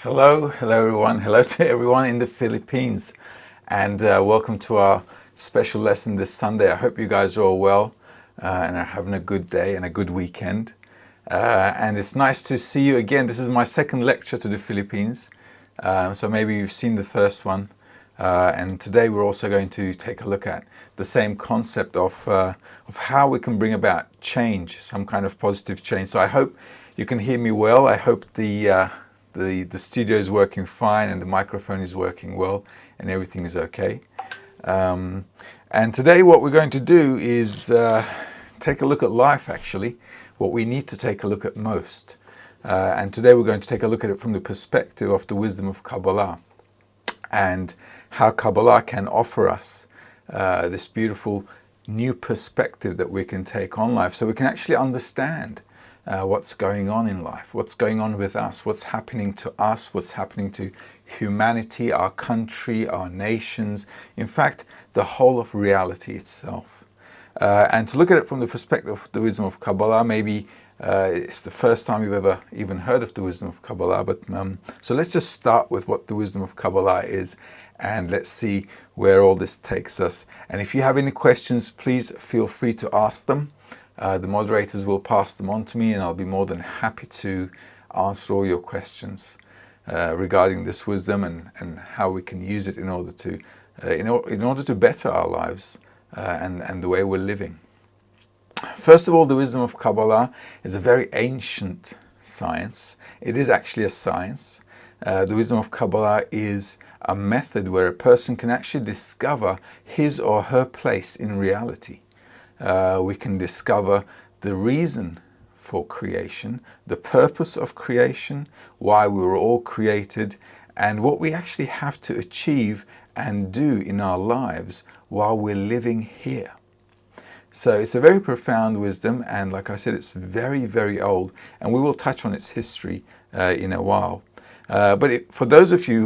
Hello everyone. Hello to everyone in the Philippines, and welcome to our special lesson this Sunday. I hope you guys are all well and are having a good day and a good weekend. And it's nice to see you again. This is my second lecture to the Philippines, so maybe you've seen the first one. And today we're also going to take a look at the same concept of how we can bring about change, some kind of positive change. So I hope you can hear me well. I hope the studio is working fine and the microphone is working well and everything is okay. And today what we're going to do is take a look at life, actually, what we need to take a look at most. And today we're going to take a look at it from the perspective of the wisdom of Kabala and how Kabala can offer us this beautiful new perspective that we can take on life, so we can actually understand what's going on in life, what's going on with us, what's happening to us, what's happening to humanity, our country, our nations, in fact, the whole of reality itself. And to look at it from the perspective of the wisdom of Kabbalah, maybe it's the first time you've ever even heard of the wisdom of Kabbalah, but so let's just start with what the wisdom of Kabbalah is, and let's see where all this takes us. And if you have any questions, please feel free to ask them. The moderators will pass them on to me, and I'll be more than happy to answer all your questions regarding this wisdom and how we can use it in order to in order to better our lives and the way we're living. First of all, the wisdom of Kabbalah is a very ancient science. It is actually a science. The wisdom of Kabbalah is a method where a person can actually discover his or her place in reality. We can discover the reason for creation, the purpose of creation, why we were all created, and what we actually have to achieve and do in our lives while we're living here. So it's a very profound wisdom, and like I said, it's very, very old, and we will touch on its history in a while. But for those of you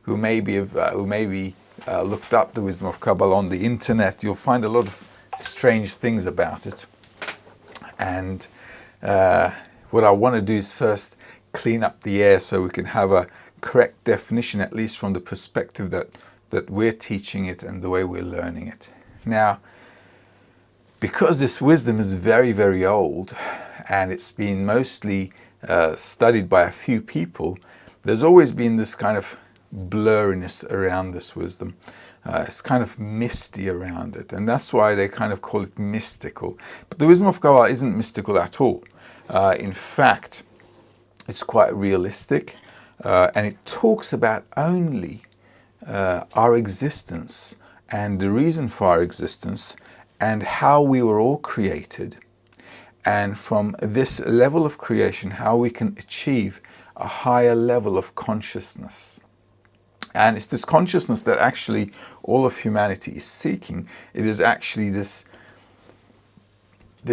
who maybe looked up the wisdom of Kabbalah on the internet, you'll find a lot of strange things about it. And what I want to do is first clean up the air so we can have a correct definition, at least from the perspective that we're teaching it and the way we're learning it. Now, because this wisdom is very, very old and it's been mostly studied by a few people, there's always been this kind of blurriness around this wisdom. It's kind of misty around it, and that's why they kind of call it mystical. But the wisdom of Kabbalah isn't mystical at all. In fact, it's quite realistic, and it talks about only our existence and the reason for our existence and how we were all created, and from this level of creation, how we can achieve a higher level of consciousness. And it's this consciousness that actually all of humanity is seeking. It is actually this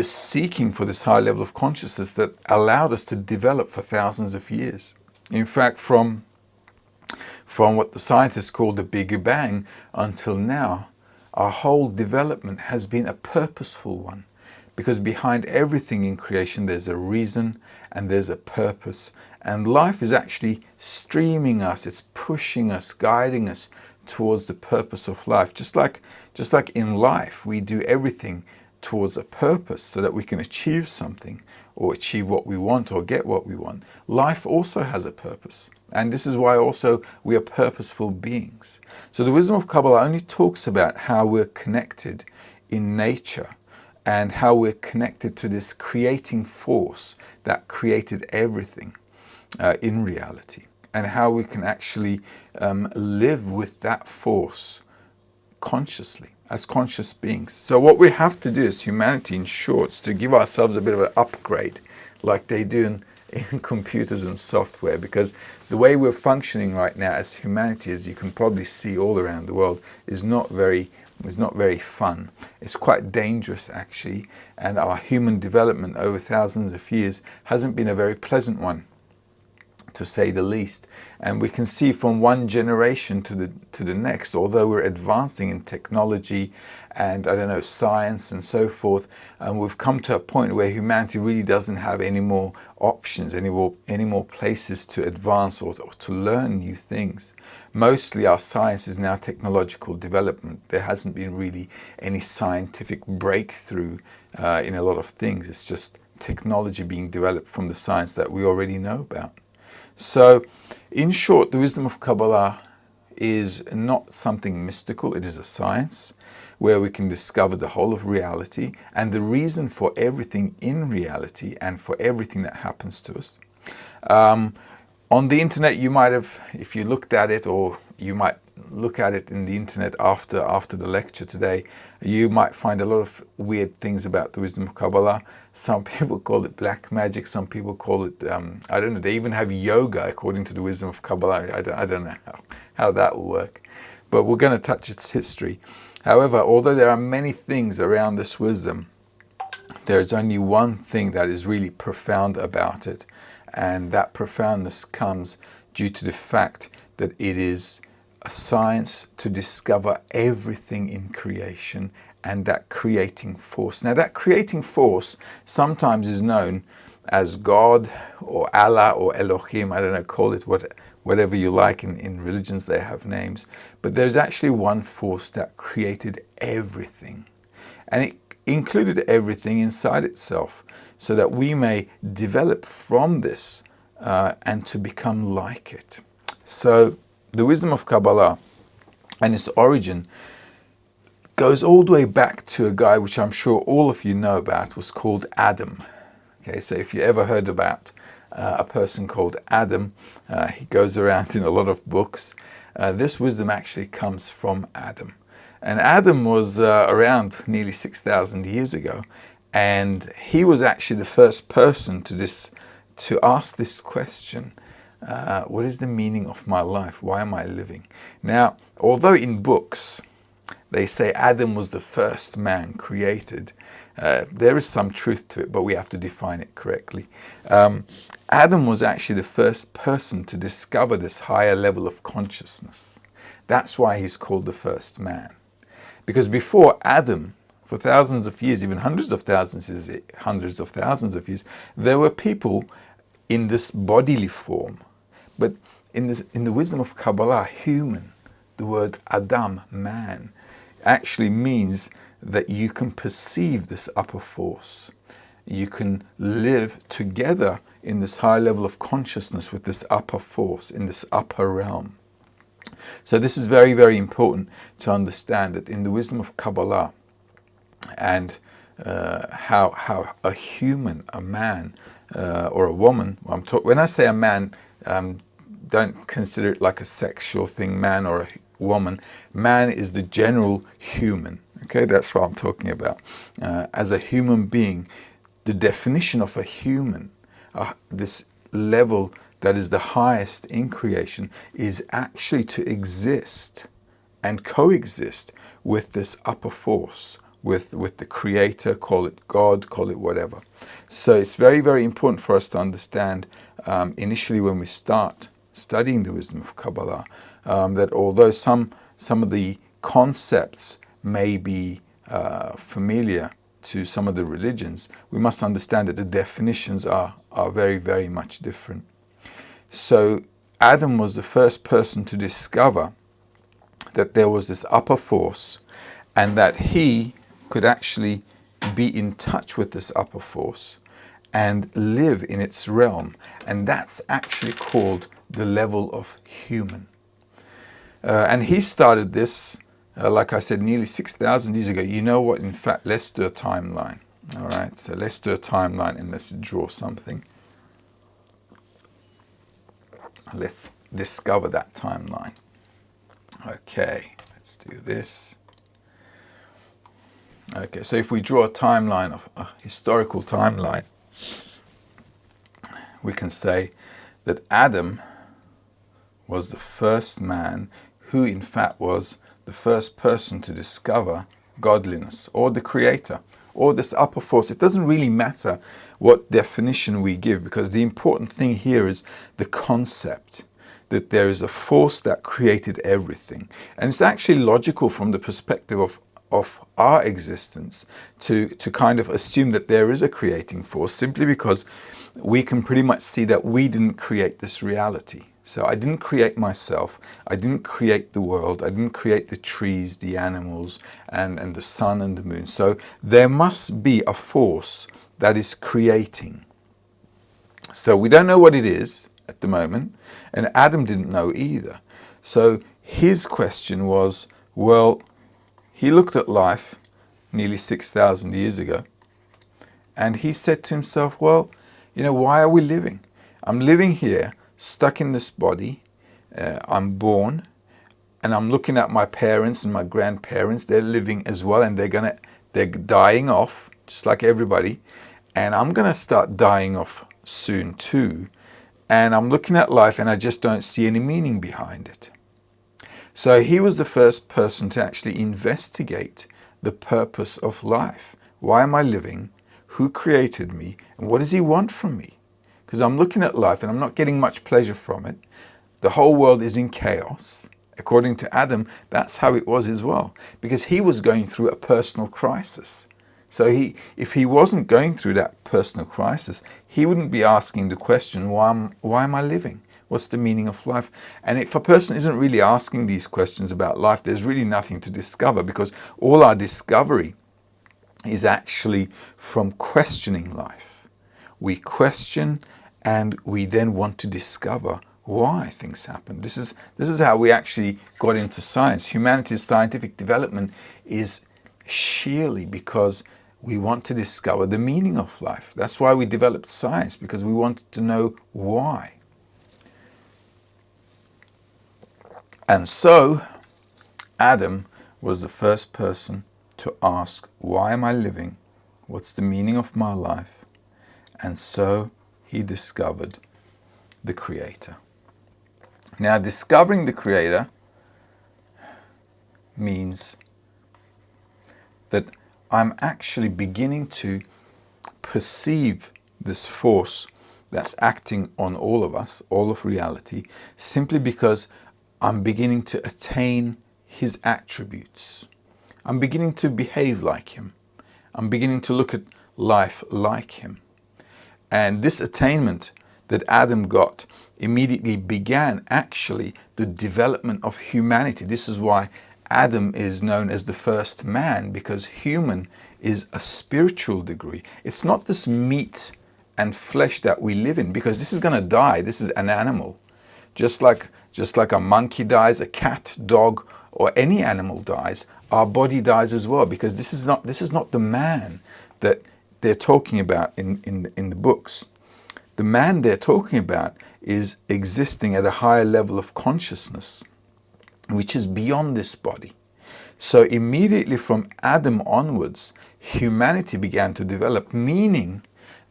seeking for this high level of consciousness that allowed us to develop for thousands of years. In fact, from what the scientists call the Big Bang until now, our whole development has been a purposeful one. Because behind everything in creation there's a reason and there's a purpose. And life is actually streaming us, it's pushing us, guiding us towards the purpose of life. Just like in life, we do everything towards a purpose so that we can achieve something or achieve what we want or get what we want. Life also has a purpose. And this is why also we are purposeful beings. So the wisdom of Kabbalah only talks about how we're connected in nature and how we're connected to this creating force that created everything in reality, and how we can actually live with that force consciously, as conscious beings. So what we have to do as humanity, in short, is to give ourselves a bit of an upgrade, like they do in computers and software, because the way we're functioning right now as humanity, as you can probably see all around the world, is not very fun. It's quite dangerous, actually, and our human development over thousands of years hasn't been a very pleasant one. to say the least. And we can see from one generation to the next, although we're advancing in technology and, I don't know, science and so forth, we've come to a point where humanity really doesn't have any more options, any more places to advance or to learn new things. Mostly our science is now technological development. There hasn't been really any scientific breakthrough in a lot of things. It's just technology being developed from the science that we already know about. So, in short, the wisdom of Kabbalah is not something mystical. It is a science where we can discover the whole of reality and the reason for everything in reality and for everything that happens to us. On the internet, you might have, if you looked at it, or you might look at it in the internet after the lecture today, you might find a lot of weird things about the wisdom of Kabbalah. Some people call it black magic. Some people call it, I don't know, they even have yoga according to the wisdom of Kabbalah. I don't know how that will work. But we're going to touch its history. However, although there are many things around this wisdom, there is only one thing that is really profound about it. And that profoundness comes due to the fact that it is a science to discover everything in creation and that creating force. Now, that creating force sometimes is known as God or Allah or Elohim. I don't know, call it whatever you like. In religions, they have names. But there's actually one force that created everything. And it included everything inside itself so that we may develop from this and to become like it. So the wisdom of Kabbalah and its origin goes all the way back to a guy which I'm sure all of you know about, was called Adam. Okay, so if you ever heard about a person called Adam, he goes around in a lot of books. This wisdom actually comes from Adam. And Adam was around nearly 6,000 years ago, and he was actually the first person to ask this question. What is the meaning of my life? Why am I living? Now, although in books they say Adam was the first man created, there is some truth to it, but we have to define it correctly. Adam was actually the first person to discover this higher level of consciousness. That's why he's called the first man. Because before Adam, for thousands of years, even hundreds of thousands of years, there were people in this bodily form. But in the wisdom of Kabbalah, human, the word Adam, man, actually means that you can perceive this upper force. You can live together in this high level of consciousness with this upper force, in this upper realm. So this is very, very important to understand that in the wisdom of Kabbalah and how a human, a man or a woman, when I say a man, don't consider it like a sexual thing, man or a woman. Man is the general human. Okay, that's what I'm talking about. As a human being, the definition of a human, this level that is the highest in creation, is actually to exist and coexist with this upper force, with the Creator, call it God, call it whatever. So it's very, very important for us to understand initially when we start studying the wisdom of Kabbalah, that although some of the concepts may be familiar to some of the religions, we must understand that the definitions are very, very much different. So Adam was the first person to discover that there was this upper force and that he could actually be in touch with this upper force and live in its realm. And that's actually called the level of human. And he started this, like I said, nearly 6,000 years ago. You know what? In fact, let's do a timeline. All right, so let's do a timeline and let's draw something. Let's discover that timeline. Okay, let's do this. Okay, so if we draw a timeline, of a historical timeline, we can say that Adam was the first man who in fact was the first person to discover godliness, or the Creator, or this upper force. It doesn't really matter what definition we give, because the important thing here is the concept that there is a force that created everything. And it's actually logical from the perspective of our existence to kind of assume that there is a creating force, simply because we can pretty much see that we didn't create this reality. So I didn't create myself, I didn't create the world, I didn't create the trees, the animals, and the sun and the moon. So there must be a force that is creating. So we don't know what it is at the moment, and Adam didn't know either. So his question was, well, he looked at life nearly 6,000 years ago, and he said to himself, well, you know, why are we living? I'm living here, stuck in this body. I'm born, and I'm looking at my parents and my grandparents. They're living as well, and they're dying off, just like everybody. And I'm gonna start dying off soon too. And I'm looking at life, and I just don't see any meaning behind it. So he was the first person to actually investigate the purpose of life. Why am I living? Who created me? And what does he want from me? Because I'm looking at life and I'm not getting much pleasure from it. The whole world is in chaos. According to Adam, that's how it was as well, because he was going through a personal crisis. So if he wasn't going through that personal crisis, he wouldn't be asking the question, why am I living? What's the meaning of life? And if a person isn't really asking these questions about life, there's really nothing to discover, because all our discovery is actually from questioning life. We question, and we then want to discover why things happen. This is how we actually got into science. Humanity's scientific development is sheerly because we want to discover the meaning of life. That's why we developed science, because we wanted to know why. And so Adam was the first person to ask, why am I living? What's the meaning of my life? And so he discovered the Creator. Now, discovering the Creator means that I'm actually beginning to perceive this force that's acting on all of us, all of reality, simply because I'm beginning to attain his attributes. I'm beginning to behave like him. I'm beginning to look at life like him. And this attainment that Adam got immediately began actually the development of humanity. This is why Adam is known as the first man, because human is a spiritual degree. It's not this meat and flesh that we live in, because this is going to die. This is an animal. Just like a monkey dies, a cat, dog, or any animal dies, our body dies as well, because this is not the man that they're talking about in the books. The man they're talking about is existing at a higher level of consciousness, which is beyond this body. So immediately from Adam onwards, humanity began to develop, meaning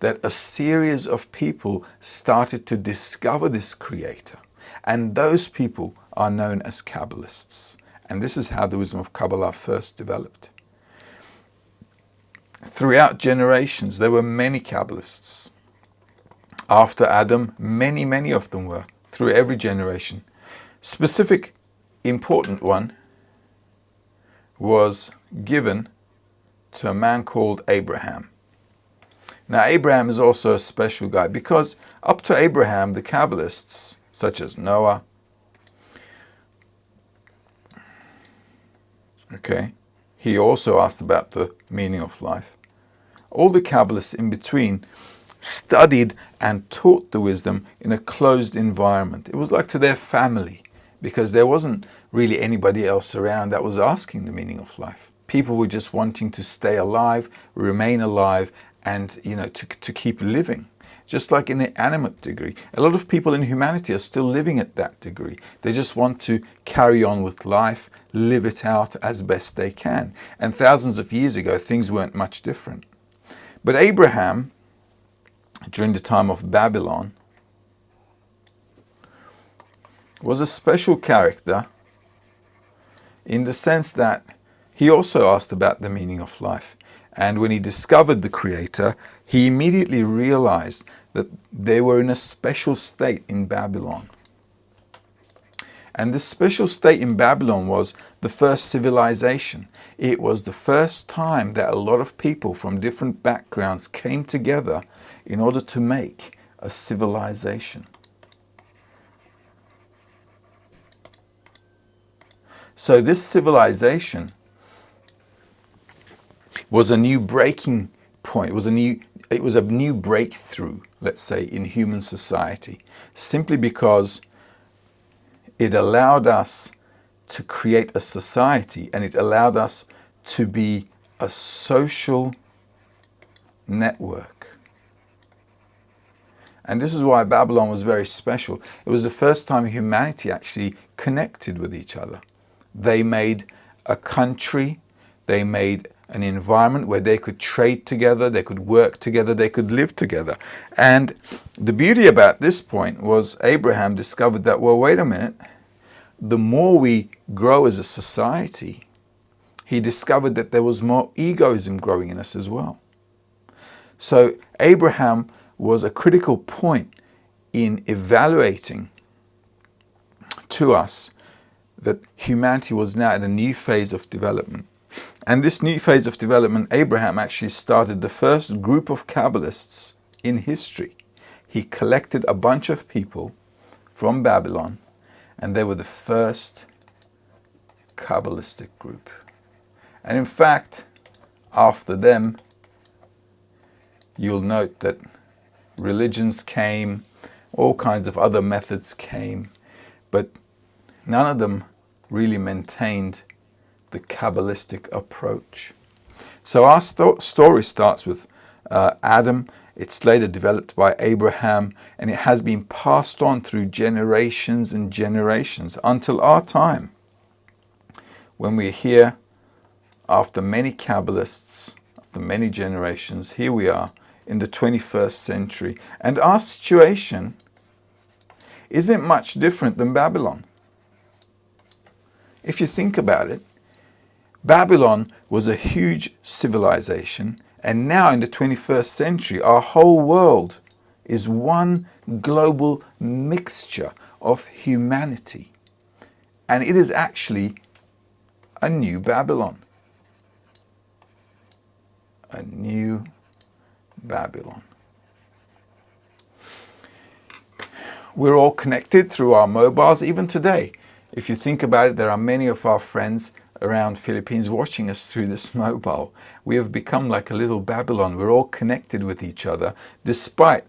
that a series of people started to discover this Creator. And those people are known as Kabbalists. And this is how the wisdom of Kabala first developed. Throughout generations, there were many Kabbalists. After Adam, many of them were, through every generation. Specific, important one was given to a man called Abraham. Now, Abraham is also a special guy, because up to Abraham, the Kabbalists, such as Noah, he also asked about the meaning of life. All the Kabbalists in between studied and taught the wisdom in a closed environment. It was like to their family, because there wasn't really anybody else around that was asking the meaning of life. People were just wanting to stay alive, remain alive, and to keep living. Just like in the animate degree. A lot of people in humanity are still living at that degree. They just want to carry on with life, live it out as best they can. And thousands of years ago, things weren't much different. But Abraham, during the time of Babylon, was a special character in the sense that he also asked about the meaning of life. And when he discovered the Creator, he immediately realized that they were in a special state in Babylon. And this special state in Babylon was the first civilization. It was the first time that a lot of people from different backgrounds came together in order to make a civilization. So this civilization was a new breaking point. It was a new breakthrough, let's say, in human society, simply because it allowed us to create a society, and it allowed us to be a social network. And this is why Babylon was very special. It was the first time humanity actually connected with each other. They made a country, they made an environment where they could trade together, they could work together, they could live together. And the beauty about this point was Abraham discovered that, well, wait a minute, the more we grow as a society, he discovered that there was more egoism growing in us as well. So Abraham was a critical point in evaluating to us that humanity was now in a new phase of development. And this new phase of development, Abraham actually started the first group of Kabbalists in history. He collected a bunch of people from Babylon, and they were the first Kabbalistic group. And in fact, after them, you'll note that religions came, all kinds of other methods came, but none of them really maintained the Kabbalistic approach. So our story starts with Adam. It's later developed by Abraham, and it has been passed on through generations and generations until our time, when we're here after many Kabbalists, after many generations. Here we are in the 21st century, and our situation isn't much different than Babylon. If you think about it, Babylon was a huge civilization, and now in the 21st century, our whole world is one global mixture of humanity. And it is actually a new Babylon. A new Babylon. We're all connected through our mobiles, even today. If you think about it, there are many of our friends around Philippines watching us through this mobile. We have become like a little Babylon. We're all connected with each other, despite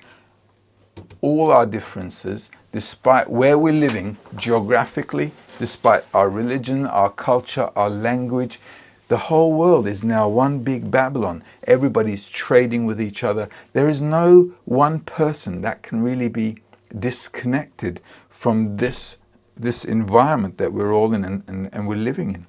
all our differences, despite where we're living geographically, despite our religion, our culture, our language. The whole world is now one big Babylon. Everybody's trading with each other. There is no one person that can really be disconnected from this environment that we're all in and we're living in.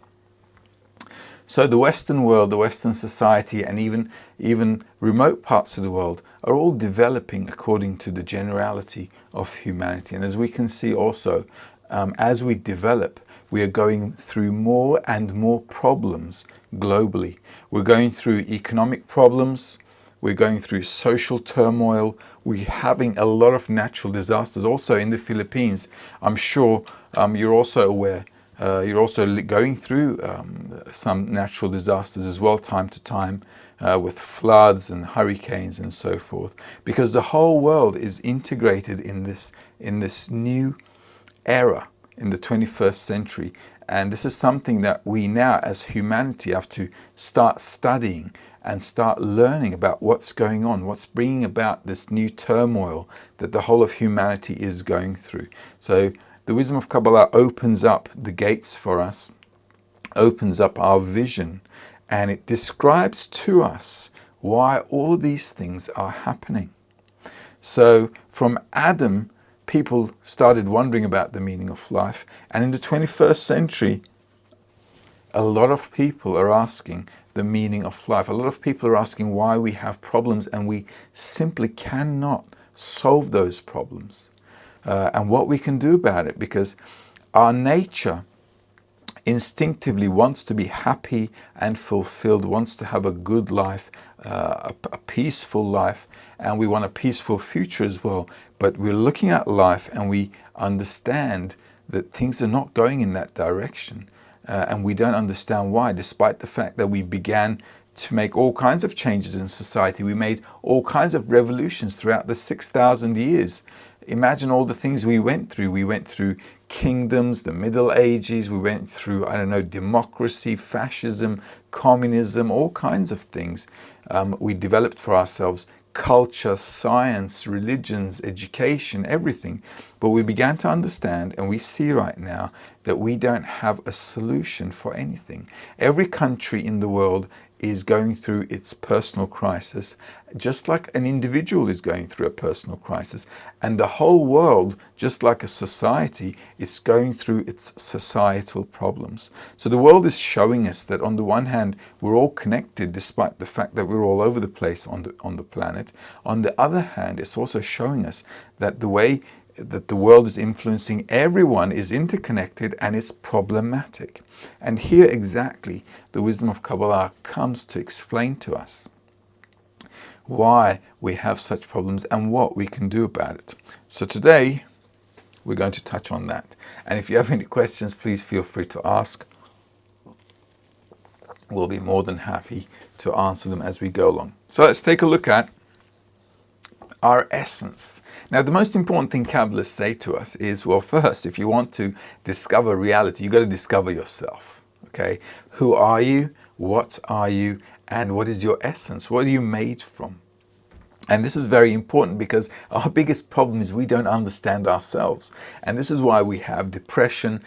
So the Western world, the Western society, and even remote parts of the world are all developing according to the generality of humanity. And as we can see also, as we develop, we are going through more and more problems globally. We're going through economic problems. We're going through social turmoil. We're having a lot of natural disasters. Also in the Philippines, I'm sure you're also aware, you're also going through some natural disasters as well, time to time, with floods and hurricanes and so forth. Because the whole world is integrated in this new era in the 21st century. And this is something that we now as humanity have to start studying and start learning about what's going on, what's bringing about this new turmoil that the whole of humanity is going through. So the wisdom of Kabbalah opens up the gates for us, opens up our vision, and it describes to us why all these things are happening. So from Adam, people started wondering about the meaning of life. And in the 21st century, a lot of people are asking the meaning of life. A lot of people are asking why we have problems, and we simply cannot solve those problems. And what we can do about it, because our nature instinctively wants to be happy and fulfilled, wants to have a good life, a peaceful life, and we want a peaceful future as well. But we're looking at life and we understand that things are not going in that direction. And we don't understand why, despite the fact that we began to make all kinds of changes in society. We made all kinds of revolutions throughout the 6,000 years. Imagine all the things we went through. We went through kingdoms, the Middle Ages, we went through, I don't know, democracy, fascism, communism, all kinds of things. We developed for ourselves culture, science, religions, education, everything. But we began to understand, and we see right now, that we don't have a solution for anything. Every country in the world is going through its personal crisis, just like an individual is going through a personal crisis. And the whole world, just like a society, it's going through its societal problems. So the world is showing us that on the one hand, we're all connected despite the fact that we're all over the place on the planet. On the other hand, it's also showing us that the way that the world is influencing everyone is interconnected and it's problematic. And here exactly the wisdom of Kabbalah comes to explain to us why we have such problems and what we can do about it. So today we're going to touch on that. And if you have any questions, please feel free to ask. We'll be more than happy to answer them as we go along. So let's take a look at our essence. Now, the most important thing Kabbalists say to us is, well, first, if you want to discover reality, you've got to discover yourself. Okay? Who are you? What are you? And what is your essence? What are you made from? And this is very important because our biggest problem is we don't understand ourselves. And this is why we have depression,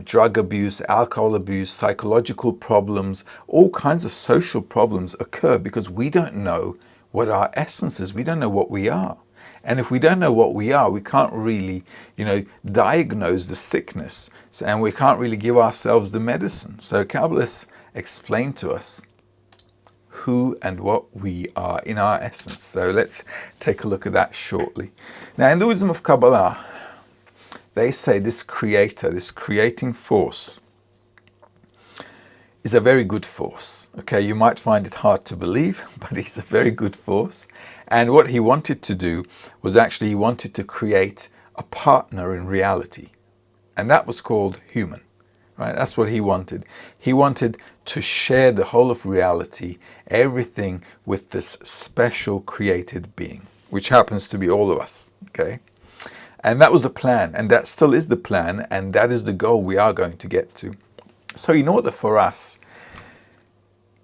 drug abuse, alcohol abuse, psychological problems, all kinds of social problems occur because we don't know what our essence is. We don't know what we are. And if we don't know what we are, we can't really, diagnose the sickness. And we can't really give ourselves the medicine. So Kabbalists explain to us who and what we are in our essence. So let's take a look at that shortly. Now, in the wisdom of Kabbalah, they say this creator, this creating force, is a very good force. Okay, you might find it hard to believe, but he's a very good force. And what he wanted to do was actually he wanted to create a partner in reality. And that was called human. Right? That's what he wanted. He wanted to share the whole of reality, everything, with this special created being, which happens to be all of us. Okay? And that was the plan, and that still is the plan, and that is the goal we are going to get to. So in order for us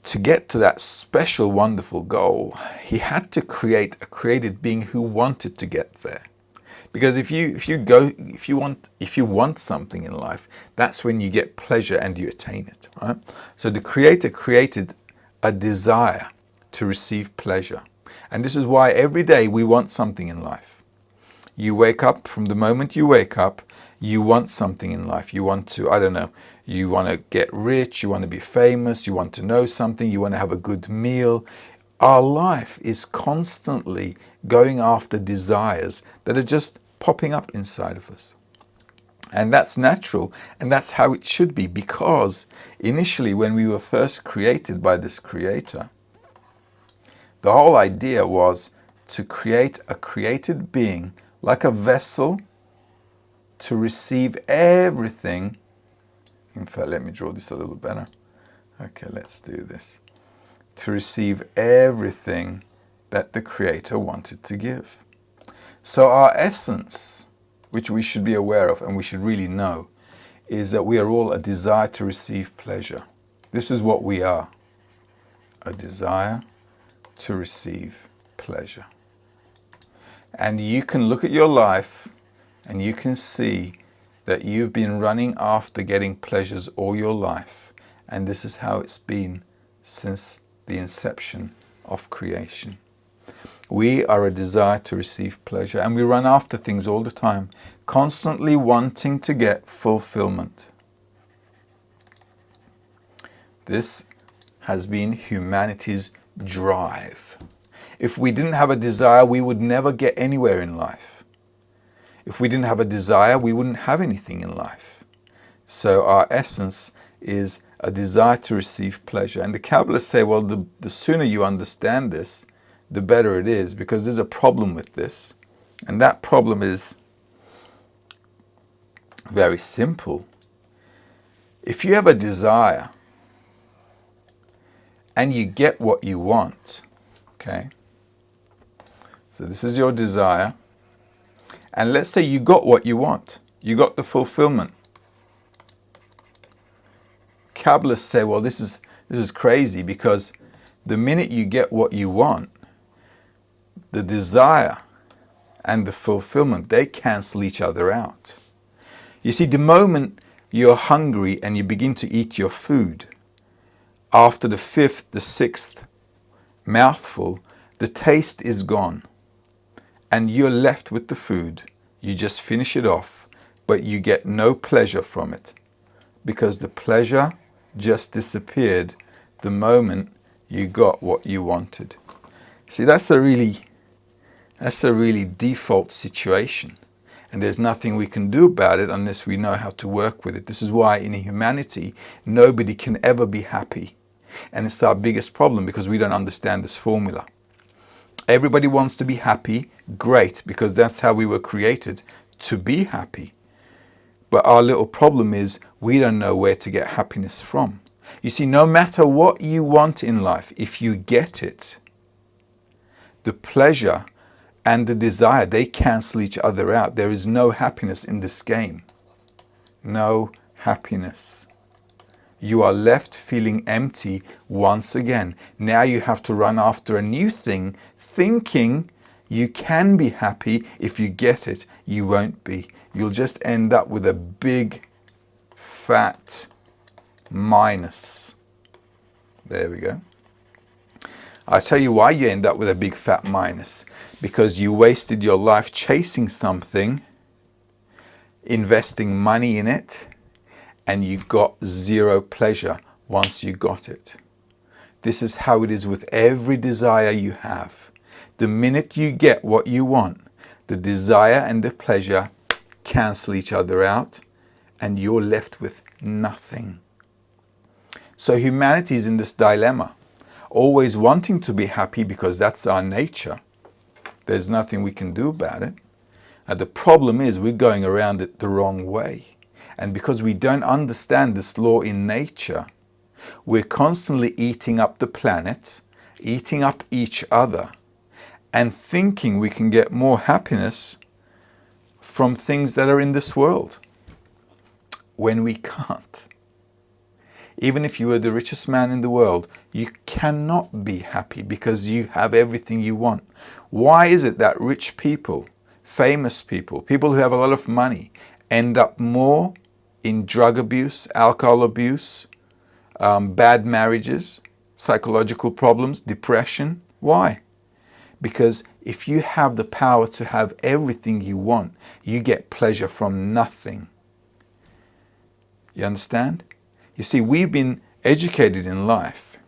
to get to that special, wonderful goal, he had to create a created being who wanted to get there. Because if you want something in life, that's when you get pleasure and you attain it, right? So the Creator created a desire to receive pleasure. And this is why every day we want something in life. You wake up, from the moment you wake up, you want something in life. You want to, I don't know, you want to get rich, you want to be famous, you want to know something, you want to have a good meal. Our life is constantly going after desires that are just popping up inside of us. And that's natural, and that's how it should be, because initially when we were first created by this Creator, the whole idea was to create a created being like a vessel to receive everything. In fact, let me draw this a little better. Okay, let's do this. To receive everything that the Creator wanted to give. So our essence, which we should be aware of and we should really know, is that we are all a desire to receive pleasure. This is what we are. A desire to receive pleasure. And you can look at your life and you can see that you've been running after getting pleasures all your life. And this is how it's been since the inception of creation. We are a desire to receive pleasure, and we run after things all the time, constantly wanting to get fulfillment. This has been humanity's drive. If we didn't have a desire, we would never get anywhere in life. If we didn't have a desire, we wouldn't have anything in life. So our essence is a desire to receive pleasure. And the Kabbalists say, well, the sooner you understand this, the better it is, because there's a problem with this. And that problem is very simple. If you have a desire and you get what you want, okay? So this is your desire. And let's say you got what you want. You got the fulfillment. Kabbalists say, well, this is crazy, because the minute you get what you want, the desire and the fulfillment, they cancel each other out. You see, the moment you're hungry and you begin to eat your food, after the fifth, the sixth mouthful, the taste is gone and you're left with the food. You just finish it off, but you get no pleasure from it, because the pleasure just disappeared the moment you got what you wanted. See, that's a really default situation, and there's nothing we can do about it unless we know how to work with it. This is why in humanity nobody can ever be happy, and it's our biggest problem, because we don't understand this formula. Everybody wants to be happy, great, because that's how we were created, to be happy. But our little problem is we don't know where to get happiness from. You see, no matter what you want in life, if you get it, the pleasure and the desire, they cancel each other out. There is no happiness in this game. No happiness. You are left feeling empty once again. Now you have to run after a new thing, thinking you can be happy. If you get it, you won't be. You'll just end up with a big, fat minus. There we go. I'll tell you why you end up with a big, fat minus. Because you wasted your life chasing something, investing money in it, and you got zero pleasure once you got it. This is how it is with every desire you have. The minute you get what you want, the desire and the pleasure cancel each other out, and you're left with nothing. So humanity is in this dilemma, always wanting to be happy because that's our nature. There's nothing we can do about it. And the problem is we're going around it the wrong way. And because we don't understand this law in nature, we're constantly eating up the planet, eating up each other, and thinking we can get more happiness from things that are in this world, when we can't. Even if you were the richest man in the world, you cannot be happy because you have everything you want. Why is it that rich people, famous people, people who have a lot of money, end up more in drug abuse, alcohol abuse, bad marriages, psychological problems, depression? Why? Because if you have the power to have everything you want, you get pleasure from nothing. You understand? You see, we've been educated in life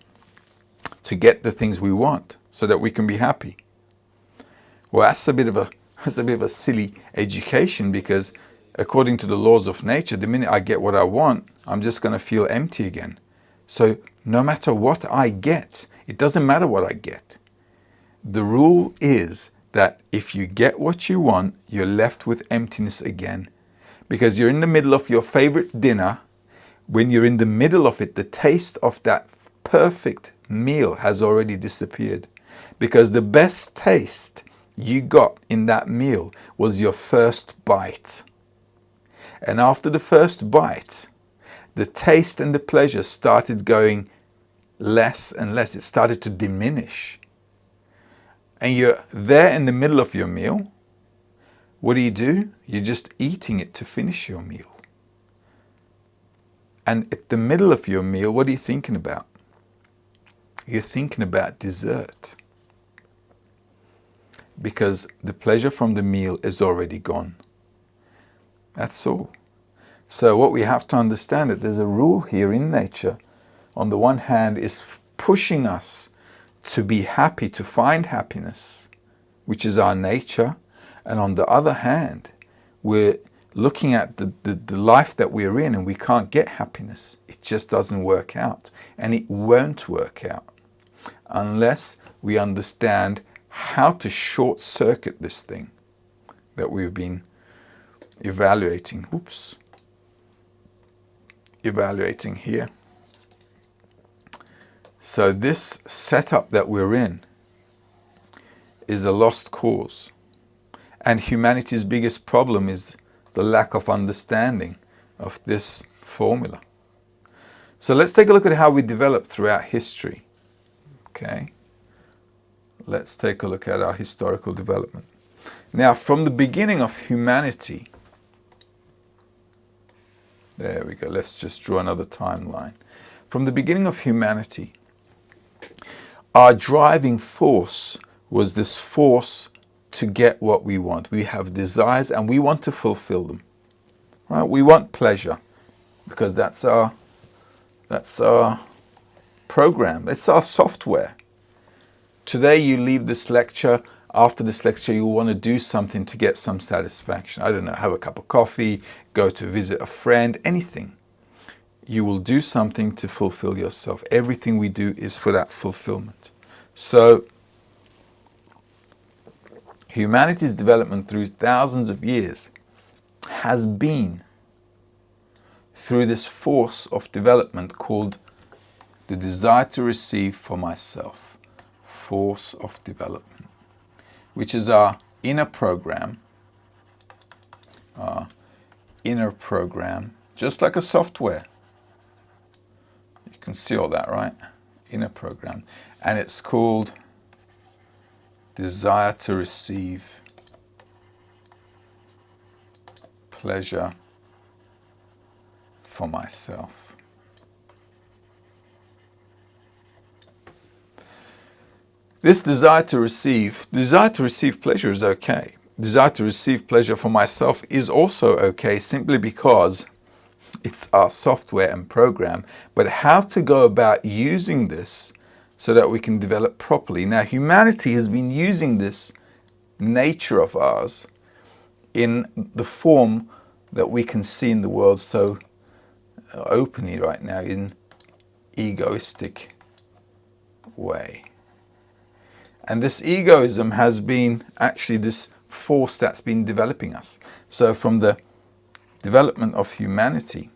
to get the things we want so that we can be happy. Well, that's a bit of a silly education, because according to the laws of nature, the minute I get what I want, I'm just going to feel empty again. So no matter what I get, it doesn't matter what I get. The rule is that if you get what you want, you're left with emptiness again. Because you're in the middle of your favorite dinner. When you're in the middle of it, the taste of that perfect meal has already disappeared. Because the best taste you got in that meal was your first bite. And after the first bite, the taste and the pleasure started going less and less. It started to diminish. And you're there in the middle of your meal. What do? You're just eating it to finish your meal. And at the middle of your meal, what are you thinking about? You're thinking about dessert. Because the pleasure from the meal is already gone. That's all. So what we have to understand is there's a rule here in nature. On the one hand, is pushing us to be happy, to find happiness, which is our nature. And on the other hand, we're looking at the life that we're in, and we can't get happiness. It just doesn't work out. And it won't work out unless we understand how to short circuit this thing that we've been evaluating. Evaluating here. So this setup that we're in is a lost cause. And humanity's biggest problem is the lack of understanding of this formula. So let's take a look at how we developed throughout history. Okay, let's take a look at our historical development. Now, from the beginning of humanity, there we go, let's just draw another timeline. From the beginning of humanity, our driving force was this force to get what we want. We have desires and we want to fulfill them. Right? We want pleasure because that's our program. It's our software. Today you leave this lecture. After this lecture, you want to do something to get some satisfaction. I don't know, have a cup of coffee, go to visit a friend, anything. You will do something to fulfill yourself. Everything we do is for that fulfillment. So humanity's development through thousands of years has been through this force of development called the desire to receive for myself. Force of development, which is our inner program, just like a software. You can see all that, right? Inner program. And it's called desire to receive pleasure for myself. This desire to receive pleasure is okay. Desire to receive pleasure for myself is also okay, simply because it's our software and program. But how to go about using this so that we can develop properly. Now, humanity has been using this nature of ours in the form that we can see in the world so openly right now, in egoistic way. And this egoism has been actually this force that's been developing us. So from the development of humanity,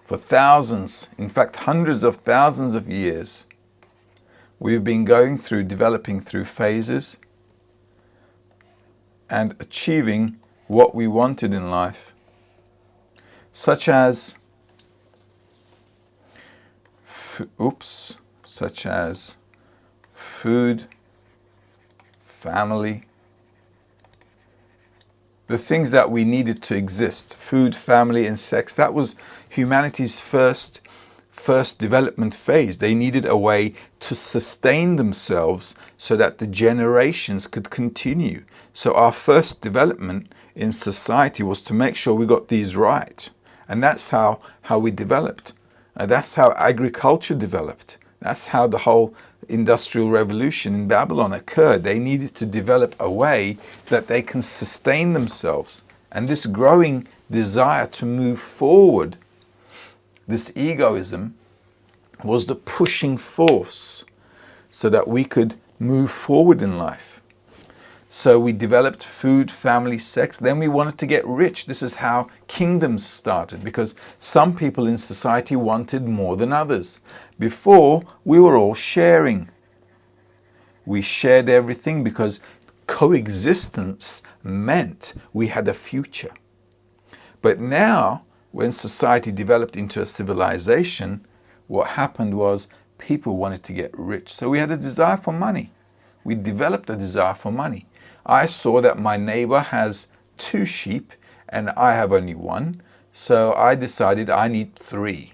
for thousands, in fact hundreds of thousands of years, we've been going through, developing through phases and achieving what we wanted in life, such as food, family, the things that we needed to exist, food, family, and sex. That was humanity's first development phase. They needed a way to sustain themselves so that the generations could continue. So our first development in society was to make sure we got these right. And that's how we developed. That's how agriculture developed. That's how the whole industrial revolution in Babylon occurred. They needed to develop a way that they can sustain themselves. And this growing desire to move forward, this egoism, was the pushing force so that we could move forward in life. So we developed food, family, sex. Then we wanted to get rich. This is how kingdoms started, because some people in society wanted more than others. Before, we were all sharing. We shared everything because coexistence meant we had a future. But now, when society developed into a civilization, what happened was people wanted to get rich. So we had a desire for money. We developed a desire for money. I saw that my neighbor has 2 sheep and I have only 1. So I decided I need 3.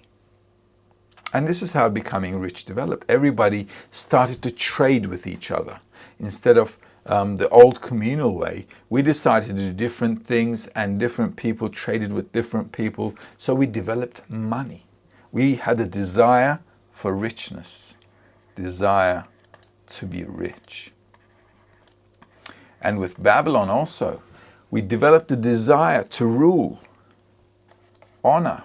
And this is how becoming rich developed. Everybody started to trade with each other. Instead of the old communal way, we decided to do different things, and different people traded with different people. So we developed money. We had a desire for richness, desire to be rich. And with Babylon also, we developed the desire to rule, honor,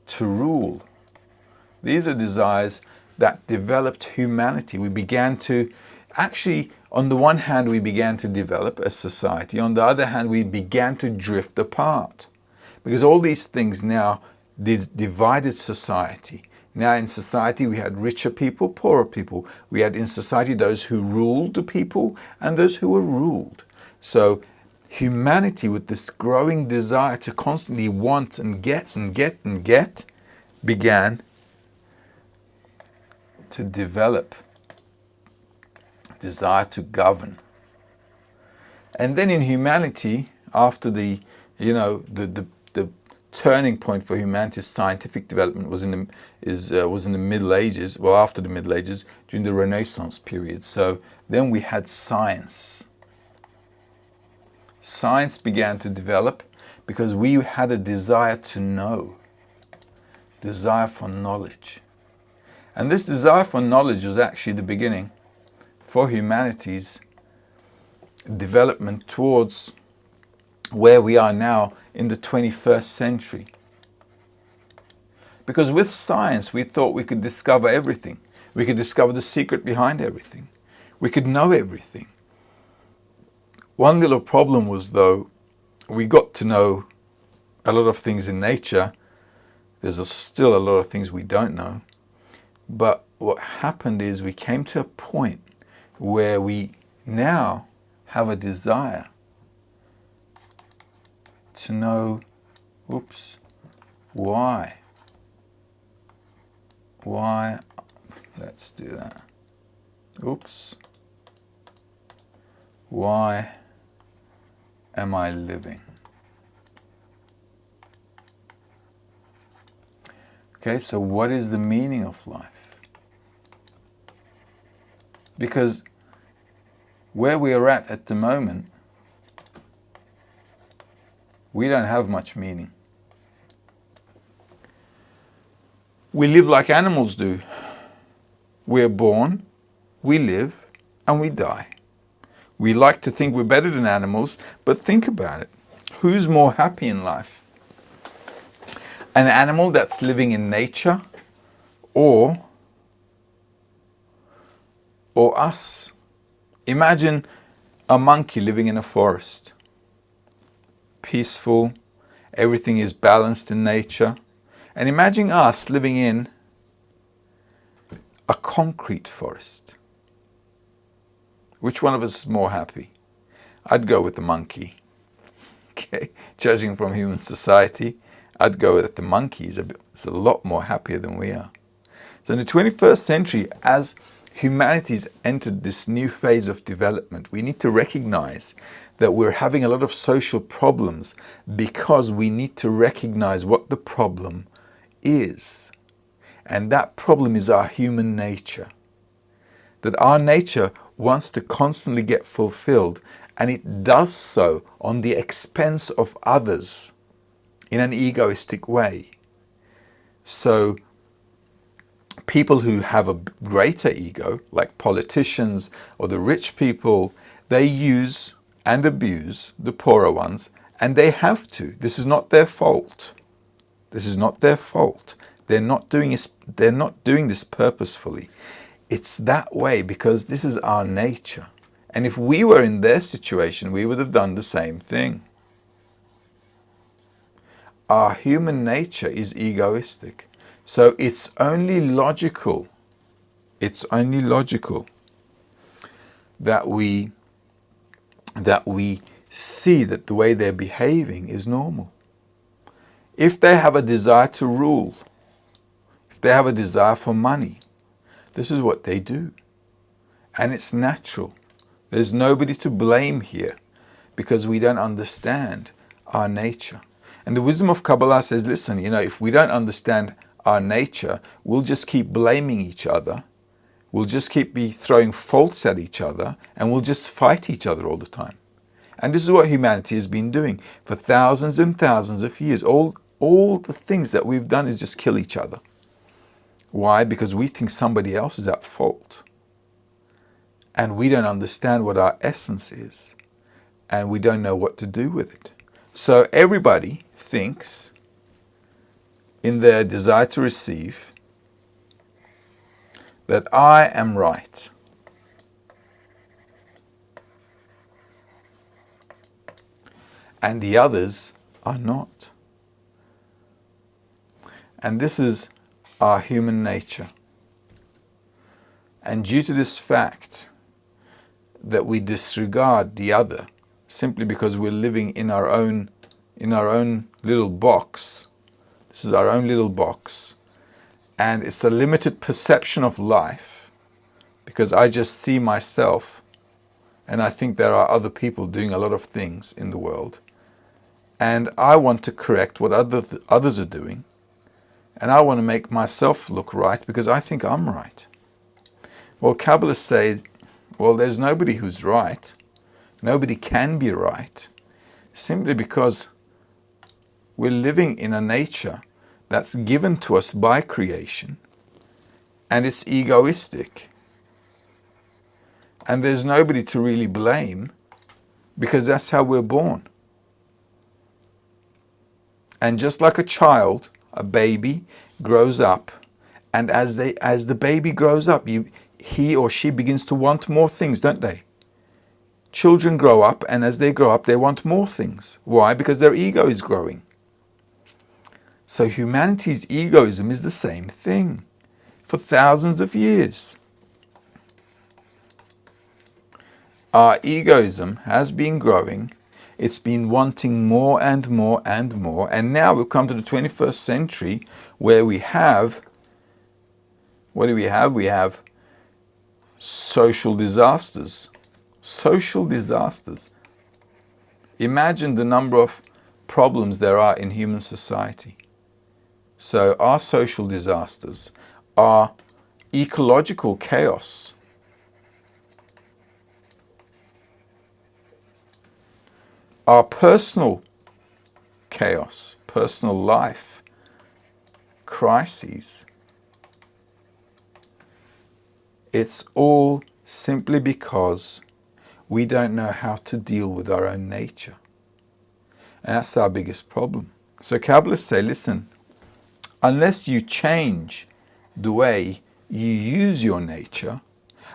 to rule. These are desires that developed humanity. We began to, actually, on the one hand, we began to develop as society. On the other hand, we began to drift apart. Because all these things now divided society. Now in society we had richer people, poorer people. We had in society those who ruled the people and those who were ruled. So humanity, with this growing desire to constantly want and get and get and get, began to develop desire to govern. And then in humanity, after the turning point for humanity's scientific development was in the Middle Ages, well, after the Middle Ages, during the Renaissance period. So then we had science. Science began to develop because we had a desire to know, desire for knowledge. And this desire for knowledge was actually the beginning for humanity's development towards where we are now in the 21st century. Because with science, we thought we could discover everything. We could discover the secret behind everything. We could know everything. One little problem was, though, we got to know a lot of things in nature. There's still a lot of things we don't know. But what happened is we came to a point where we now have a desire to know, why? Why? Let's do that. Why am I living? Okay, so what is the meaning of life? Because where we are at the moment, we don't have much meaning. We live like animals do. We're born, we live, and we die. We like to think we're better than animals, but think about it. Who's more happy in life? An animal that's living in nature, or us? Imagine a monkey living in a forest. Peaceful, everything is balanced in nature. And imagine us living in a concrete forest. Which one of us is more happy? I'd go with the monkey. Okay, judging from human society, I'd go with the monkey. It's a lot more happier than we are. So in the 21st century, as humanity's entered this new phase of development, we need to recognize that we're having a lot of social problems because we need to recognize what the problem is. And that problem is our human nature. That our nature wants to constantly get fulfilled, and it does so on the expense of others in an egoistic way. So people who have a greater ego, like politicians or the rich people, they use and abuse the poorer ones, and they have to. This is not their fault. This is not their fault. They're not doing this purposefully. It's that way because this is our nature. And if we were in their situation, we would have done the same thing. Our human nature is egoistic. So it's only logical that we see that the way they're behaving is normal. If they have a desire to rule, if they have a desire for money, this is what they do. And it's natural. There's nobody to blame here because we don't understand our nature. And the wisdom of Kabala says, listen, if we don't understand our nature, we'll just keep blaming each other. We'll just keep throwing faults at each other, and we'll just fight each other all the time. And this is what humanity has been doing for thousands and thousands of years. All the things that we've done is just kill each other. Why? Because we think somebody else is at fault. And we don't understand what our essence is. and we don't know what to do with it. So everybody thinks, in their desire to receive, that I am right. And the others are not. And this is our human nature. And due to this fact that we disregard the other simply because we're living in our own little box, this is our own little box, and it's a limited perception of life because I just see myself and I think there are other people doing a lot of things in the world. And I want to correct what others are doing. And I want to make myself look right because I think I'm right. Well, Kabbalists say, well, there's nobody who's right. Nobody can be right. Simply because we're living in a nature that's given to us by creation. And it's egoistic. And there's nobody to really blame because that's how we're born. And just like a child, a baby grows up, and as the baby grows up, he or she begins to want more things, don't they? Children grow up, and as they grow up, they want more things. Why? Because their ego is growing. So humanity's egoism is the same thing for thousands of years. Our egoism has been growing. It's been wanting more and more and more. And now we've come to the 21st century where we have, what do we have? We have social disasters. Social disasters. Imagine the number of problems there are in human society. So our social disasters are ecological chaos. Our personal chaos, personal life, crises. It's all simply because we don't know how to deal with our own nature. And that's our biggest problem. So Kabbalists say, listen, unless you change the way you use your nature,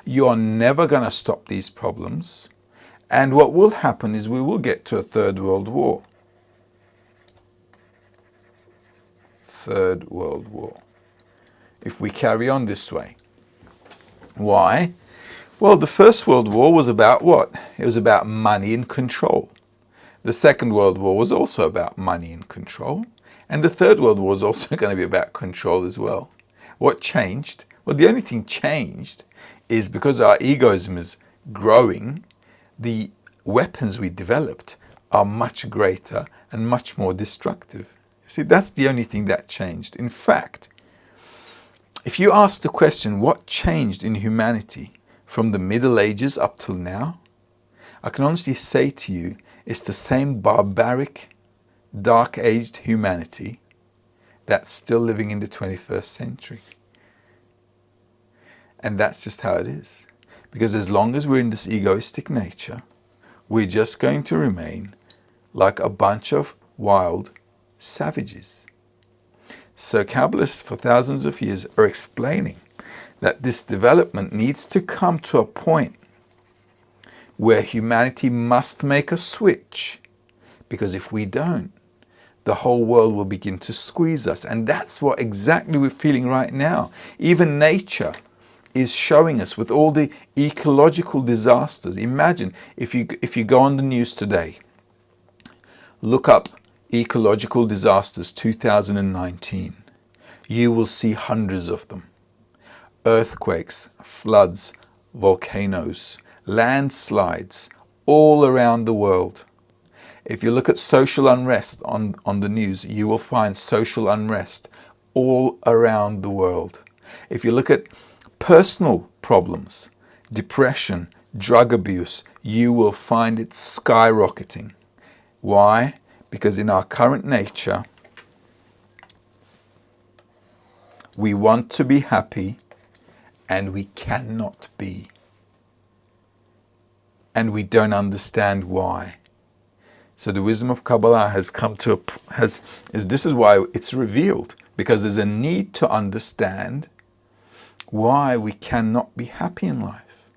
you're never going to stop these problems. And what will happen is we will get to a third world war. Third world war. If we carry on this way. Why? Well, the First World War was about what? It was about money and control. The Second World War was also about money and control. And the Third World War is also going to be about control as well. What changed? Well, the only thing changed is because our egoism is growing, the weapons we developed are much greater and much more destructive. See, that's the only thing that changed. In fact, if you ask the question, what changed in humanity from the Middle Ages up till now? I can honestly say to you, it's the same barbaric, dark-aged humanity that's still living in the 21st century. And that's just how it is. Because as long as we're in this egoistic nature, we're just going to remain like a bunch of wild savages. So Kabbalists for thousands of years are explaining that this development needs to come to a point where humanity must make a switch. Because if we don't, the whole world will begin to squeeze us. And that's what exactly we're feeling right now. Even nature is showing us with all the ecological disasters. Imagine if you go on the news today, look up ecological disasters 2019. You will see hundreds of them. Earthquakes, floods, volcanoes, landslides all around the world. If you look at social unrest on the news, you will find social unrest all around the world. If you look at personal problems, depression, drug abuse, you will find it skyrocketing. Why? Because in our current nature, we want to be happy and we cannot be. And we don't understand why. So the wisdom of Kabbalah has come to this is why it's revealed, because there's a need to understand why we cannot be happy in life.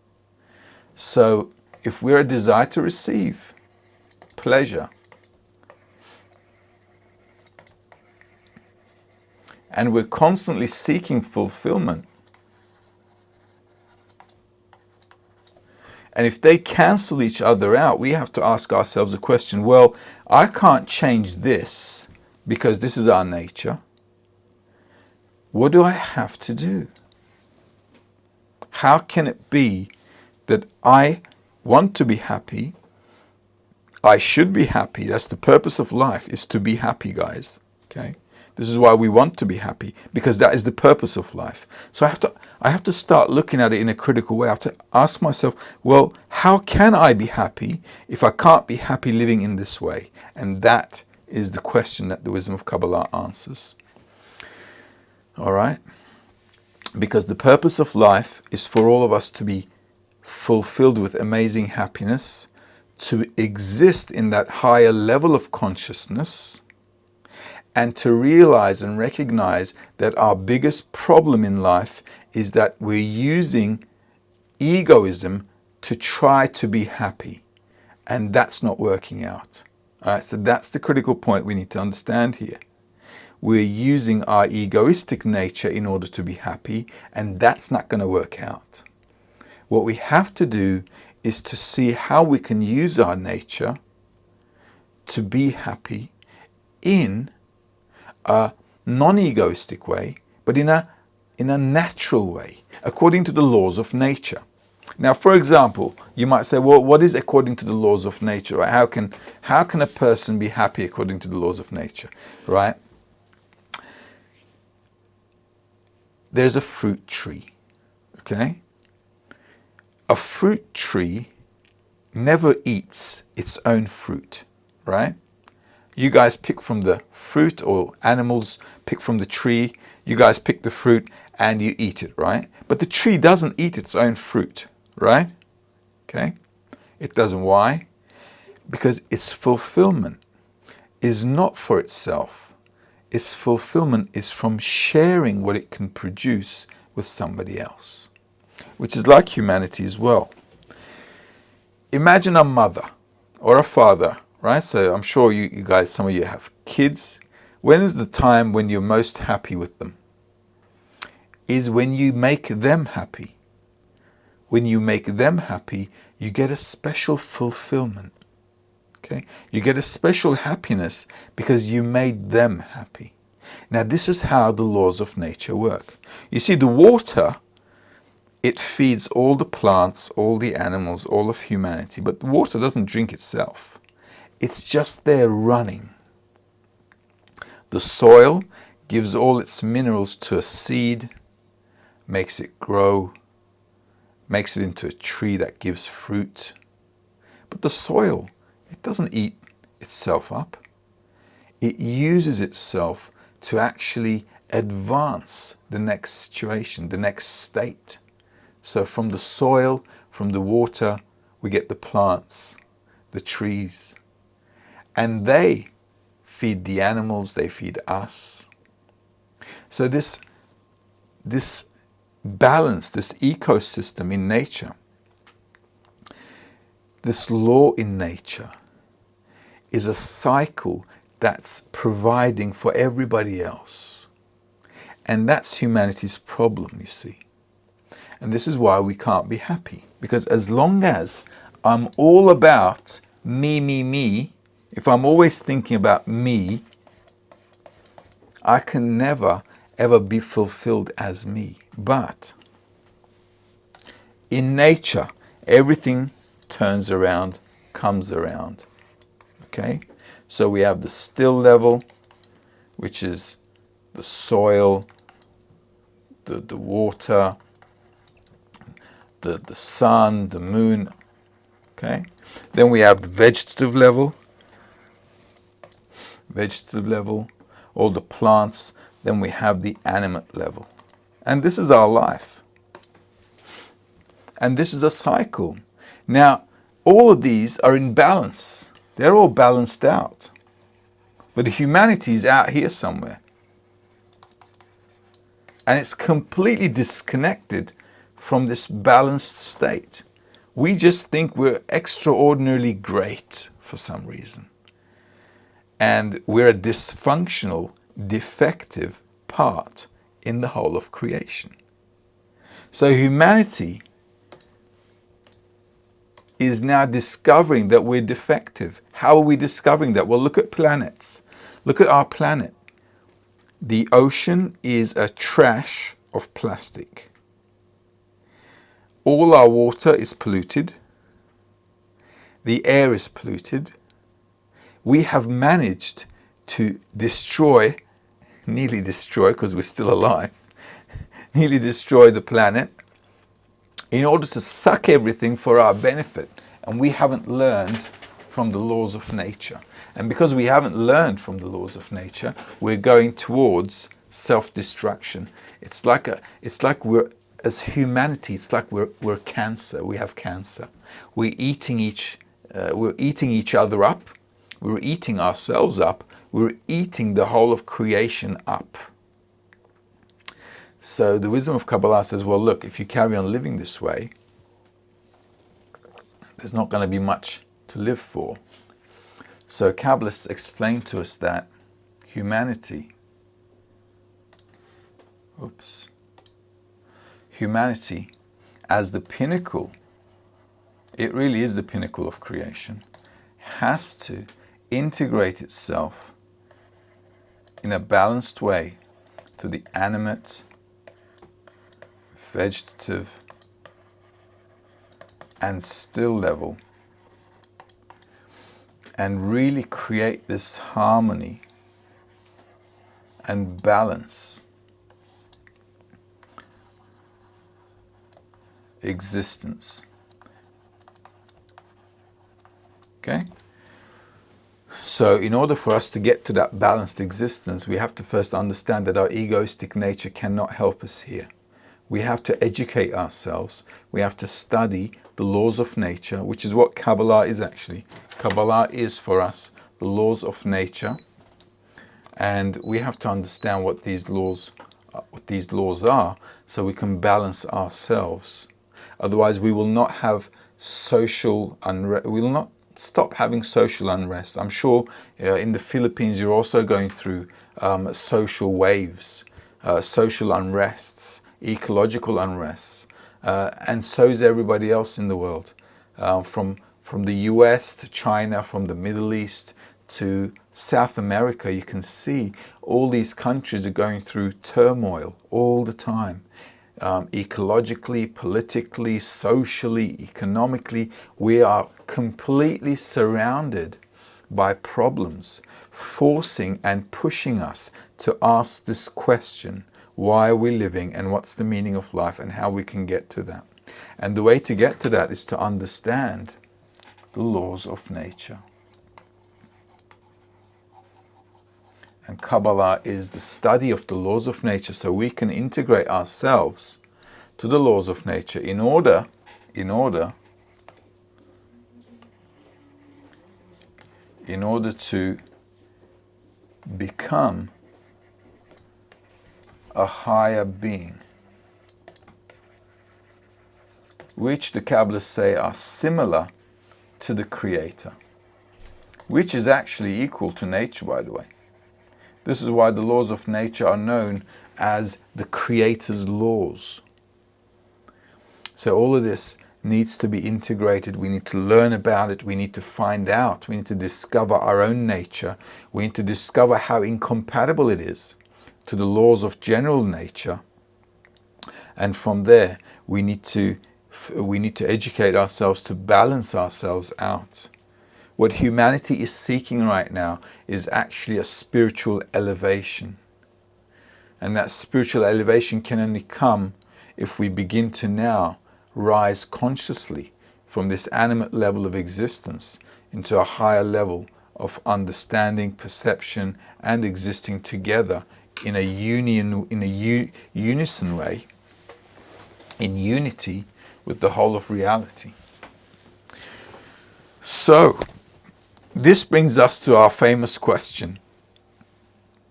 So if we're a desire to receive pleasure, and we're constantly seeking fulfillment, and if they cancel each other out, we have to ask ourselves a question. Well, I can't change this because this is our nature. What do I have to do? How can it be that I want to be happy? I should be happy. That's the purpose of life, is to be happy, guys. Okay? This is why we want to be happy, because that is the purpose of life. So I have to start looking at it in a critical way. I have to ask myself, well, how can I be happy if I can't be happy living in this way? And that is the question that the wisdom of Kabbalah answers. All right? Because the purpose of life is for all of us to be fulfilled with amazing happiness, to exist in that higher level of consciousness, and to realize and recognize that our biggest problem in life is that we're using egoism to try to be happy. And that's not working out. All right, so that's the critical point we need to understand here. We're using our egoistic nature in order to be happy, and that's not going to work out. What we have to do is to see how we can use our nature to be happy in a non-egoistic way, but in a natural way, according to the laws of nature. Now, for example, you might say, well, what is according to the laws of nature? Right? How can a person be happy according to the laws of nature? Right? There's a fruit tree. Okay? A fruit tree never eats its own fruit, right? You guys pick from the fruit, or animals pick from the tree. You guys pick the fruit and you eat it, right? But the tree doesn't eat its own fruit, right? Okay? It doesn't. Why? Because its fulfillment is not for itself. Its fulfillment is from sharing what it can produce with somebody else, which is like humanity as well. Imagine a mother or a father, right? So I'm sure you guys, some of you have kids. When is the time when you're most happy with them? Is when you make them happy. When you make them happy, you get a special fulfillment. Okay? You get a special happiness because you made them happy. Now, this is how the laws of nature work. You see, the water, it feeds all the plants, all the animals, all of humanity, but the water doesn't drink itself. It's just there running. The soil gives all its minerals to a seed, makes it grow, makes it into a tree that gives fruit. But the soil, it doesn't eat itself up. It uses itself to actually advance the next situation, the next state. So from the soil, from the water, we get the plants, the trees, and they feed the animals, they feed us. So this balance, this ecosystem in nature, this law in nature, is a cycle that's providing for everybody else. And that's humanity's problem, you see. And this is why we can't be happy. Because as long as I'm all about me, if I'm always thinking about me, I can never, ever be fulfilled as me. But in nature, everything turns around, comes around. Okay? So we have the still level, which is the soil, the water, the sun, the moon. Okay? Then we have the vegetative level, all the plants. Then we have the animate level. And this is our life. And this is a cycle. Now, all of these are in balance. They're all balanced out. But humanity is out here somewhere. And it's completely disconnected from this balanced state. We just think we're extraordinarily great for some reason. And we're a dysfunctional, defective part in the whole of creation. So humanity is now discovering that we're defective. How are we discovering that? Well, look at planets. Look at our planet. The ocean is a trash of plastic. All our water is polluted. The air is polluted. We have managed to destroy, nearly destroy because we're still alive, nearly destroy the planet in order to suck everything for our benefit. And we haven't learned from the laws of nature. And because we haven't learned from the laws of nature, we're going towards self-destruction. It's like we're, as humanity, it's like we're cancer. We have cancer. We're eating each other up. We're eating ourselves up. We're eating the whole of creation up. So the wisdom of Kabbalah says, well, look, if you carry on living this way, there's not going to be much to live for. So Kabbalists explain to us that humanity, as the pinnacle, it really is the pinnacle of creation, has to integrate itself in a balanced way to the animate, vegetative, and still level, and really create this harmony and balance existence. Okay? So in order for us to get to that balanced existence, we have to first understand that our egoistic nature cannot help us here. We have to educate ourselves. We have to study the laws of nature, which is what Kabbalah is actually. Kabbalah is for us the laws of nature. And we have to understand what these laws are so we can balance ourselves. Otherwise, we will not have social unrest. We will not stop having social unrest. I'm sure in the Philippines you're also going through social waves, social unrests, ecological unrests, and so is everybody else in the world, from the US to China, from the Middle East to South America. You can see all these countries are going through turmoil all the time. Ecologically, politically, socially, economically, we are completely surrounded by problems, forcing and pushing us to ask this question: why are we living, and what's the meaning of life, and how we can get to that? And the way to get to that is to understand the laws of nature. And Kabbalah is the study of the laws of nature, so we can integrate ourselves to the laws of nature in order to become a higher being, which the Kabbalists say are similar to the Creator, which is actually equal to nature, by the way. This is why the laws of nature are known as the Creator's laws. So all of this needs to be integrated. We need to learn about it. We need to find out. We need to discover our own nature. We need to discover how incompatible it is to the laws of general nature. And from there, we need to educate ourselves to balance ourselves out. What humanity is seeking right now is actually a spiritual elevation. And that spiritual elevation can only come if we begin to now rise consciously from this animate level of existence into a higher level of understanding, perception, and existing together in a unison way, in unity with the whole of reality. So, This brings us to our famous question.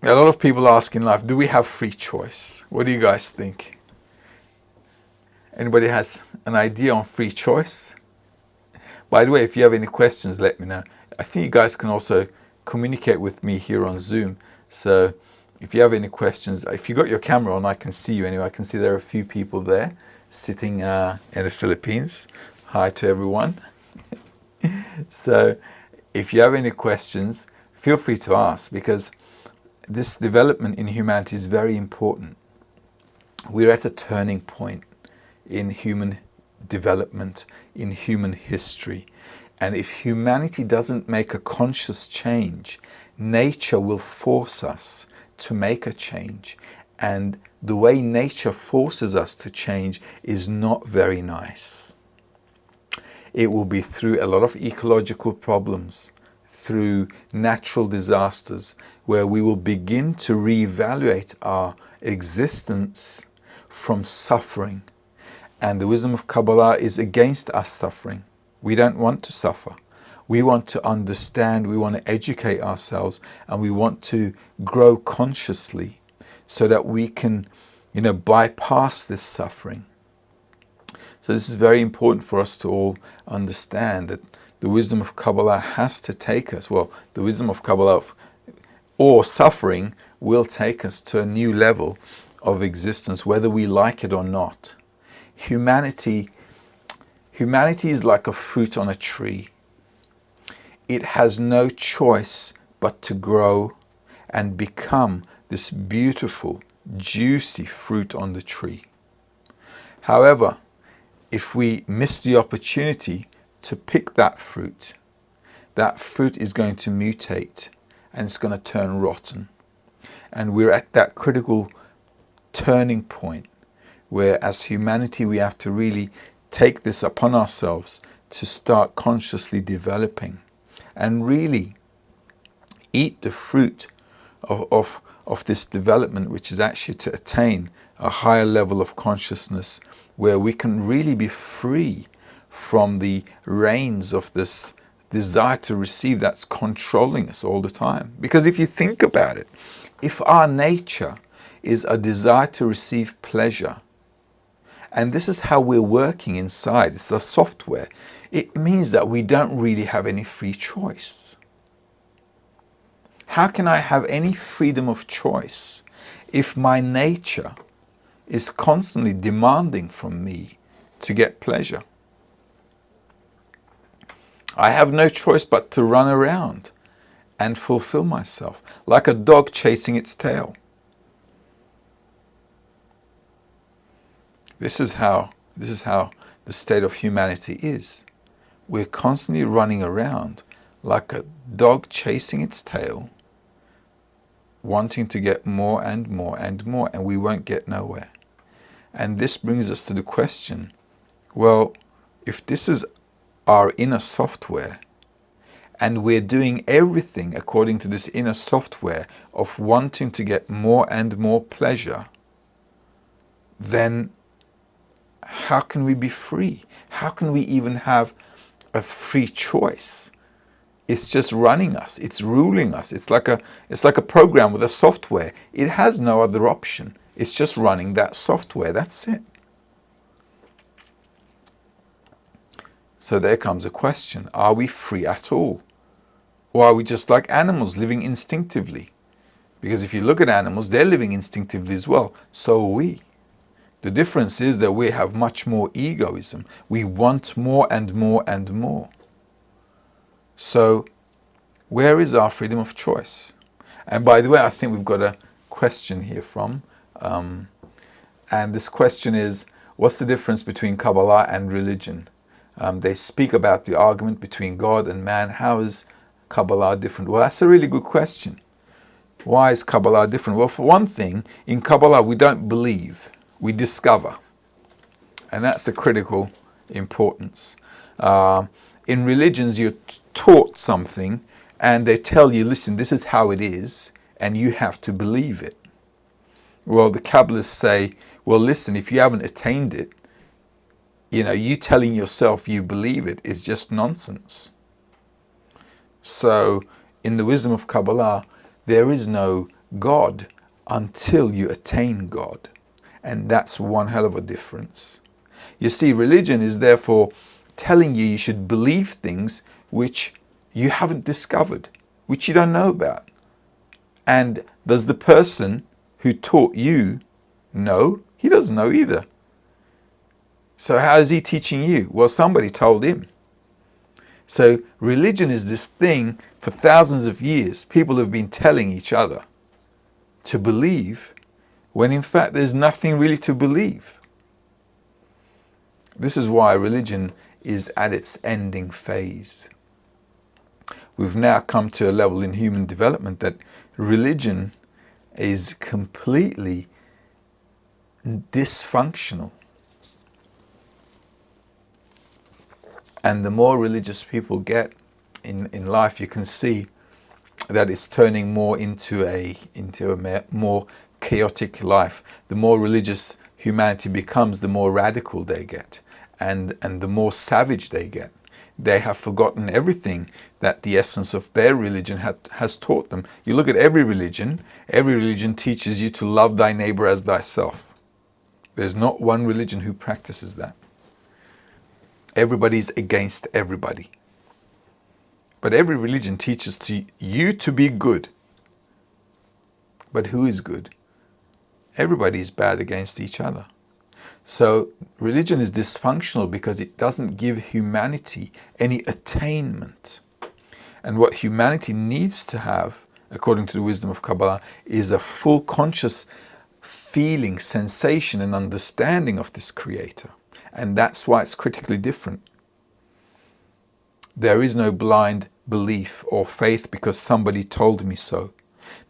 A lot of people ask in life, do we have free choice? What do you guys think? Anybody has an idea on free choice? By the way, if you have any questions, let me know. I think you guys can also communicate with me here on Zoom. So if you have any questions, if you got your camera on, I can see you anyway. I can see there are a few people there sitting in the Philippines. Hi to everyone. So if you have any questions, feel free to ask, because this development in humanity is very important. We're at a turning point in human development, in human history. And if humanity doesn't make a conscious change, nature will force us to make a change. And the way nature forces us to change is not very nice. It will be through a lot of ecological problems, through natural disasters, where we will begin to reevaluate our existence from suffering. And the wisdom of Kabbalah is against us suffering. We don't want to suffer. We want to understand, we want to educate ourselves, and we want to grow consciously so that we can, bypass this suffering. So this is very important for us to all understand, that the wisdom of Kabbalah has to take us, the wisdom of Kabbalah or suffering will take us to a new level of existence, whether we like it or not. Humanity is like a fruit on a tree. It has no choice but to grow and become this beautiful, juicy fruit on the tree. However, if we miss the opportunity to pick that fruit is going to mutate and it's going to turn rotten. And we're at that critical turning point where, as humanity, we have to really take this upon ourselves to start consciously developing and really eat the fruit of this development, which is actually to attain a higher level of consciousness where we can really be free from the reins of this desire to receive that's controlling us all the time. Because if you think about it, if our nature is a desire to receive pleasure, and this is how we're working inside, it's a software, it means that we don't really have any free choice. How can I have any freedom of choice if my nature is constantly demanding from me to get pleasure? I have no choice but to run around and fulfill myself, like a dog chasing its tail. This is how the state of humanity is. We're constantly running around like a dog chasing its tail, wanting to get more and more and more, and we won't get nowhere. And this brings us to the question, if this is our inner software, and we're doing everything according to this inner software of wanting to get more and more pleasure, then how can we be free? How can we even have a free choice? It's just running us. It's ruling us. It's like a program with a software. It has no other option. It's just running that software. That's it. So there comes a question. Are we free at all? Or are we just like animals living instinctively? Because if you look at animals, they're living instinctively as well. So are we. The difference is that we have much more egoism. We want more and more and more. So where is our freedom of choice? And by the way, I think we've got a question here from, and this question is, what's the difference between Kabbalah and religion? They speak about the argument between God and man. How is Kabbalah different? Well, that's a really good question. Why is Kabbalah different? Well, for one thing, in Kabbalah we don't believe, we discover. And that's a critical importance. In religions you're taught something and they tell you, listen, this is how it is, and you have to believe it. Well, the Kabbalists say, well, listen, if you haven't attained it, you telling yourself you believe it is just nonsense. So in the wisdom of Kabbalah, there is no God until you attain God. And that's one hell of a difference. You see, religion is therefore telling you should believe things which you haven't discovered, which you don't know about. And does the person who taught you know? He doesn't know either. So how is he teaching you? Well, somebody told him. So religion is this thing for thousands of years. People have been telling each other to believe when in fact there's nothing really to believe. This is why religion is at its ending phase. We've now come to a level in human development that religion is completely dysfunctional. And the more religious people get in life, you can see that it's turning more into a more chaotic life. The more religious humanity becomes, the more radical they get, and the more savage they get. They have forgotten everything that the essence of their religion has taught them. You look at every religion teaches you to love thy neighbor as thyself. There's not one religion who practices that. Everybody's against everybody. But every religion teaches you to be good. But who is good? Everybody is bad against each other. So religion is dysfunctional because it doesn't give humanity any attainment. And what humanity needs to have, according to the wisdom of Kabbalah, is a full conscious feeling, sensation and understanding of this Creator. And that's why it's critically different. There is no blind belief or faith because somebody told me so.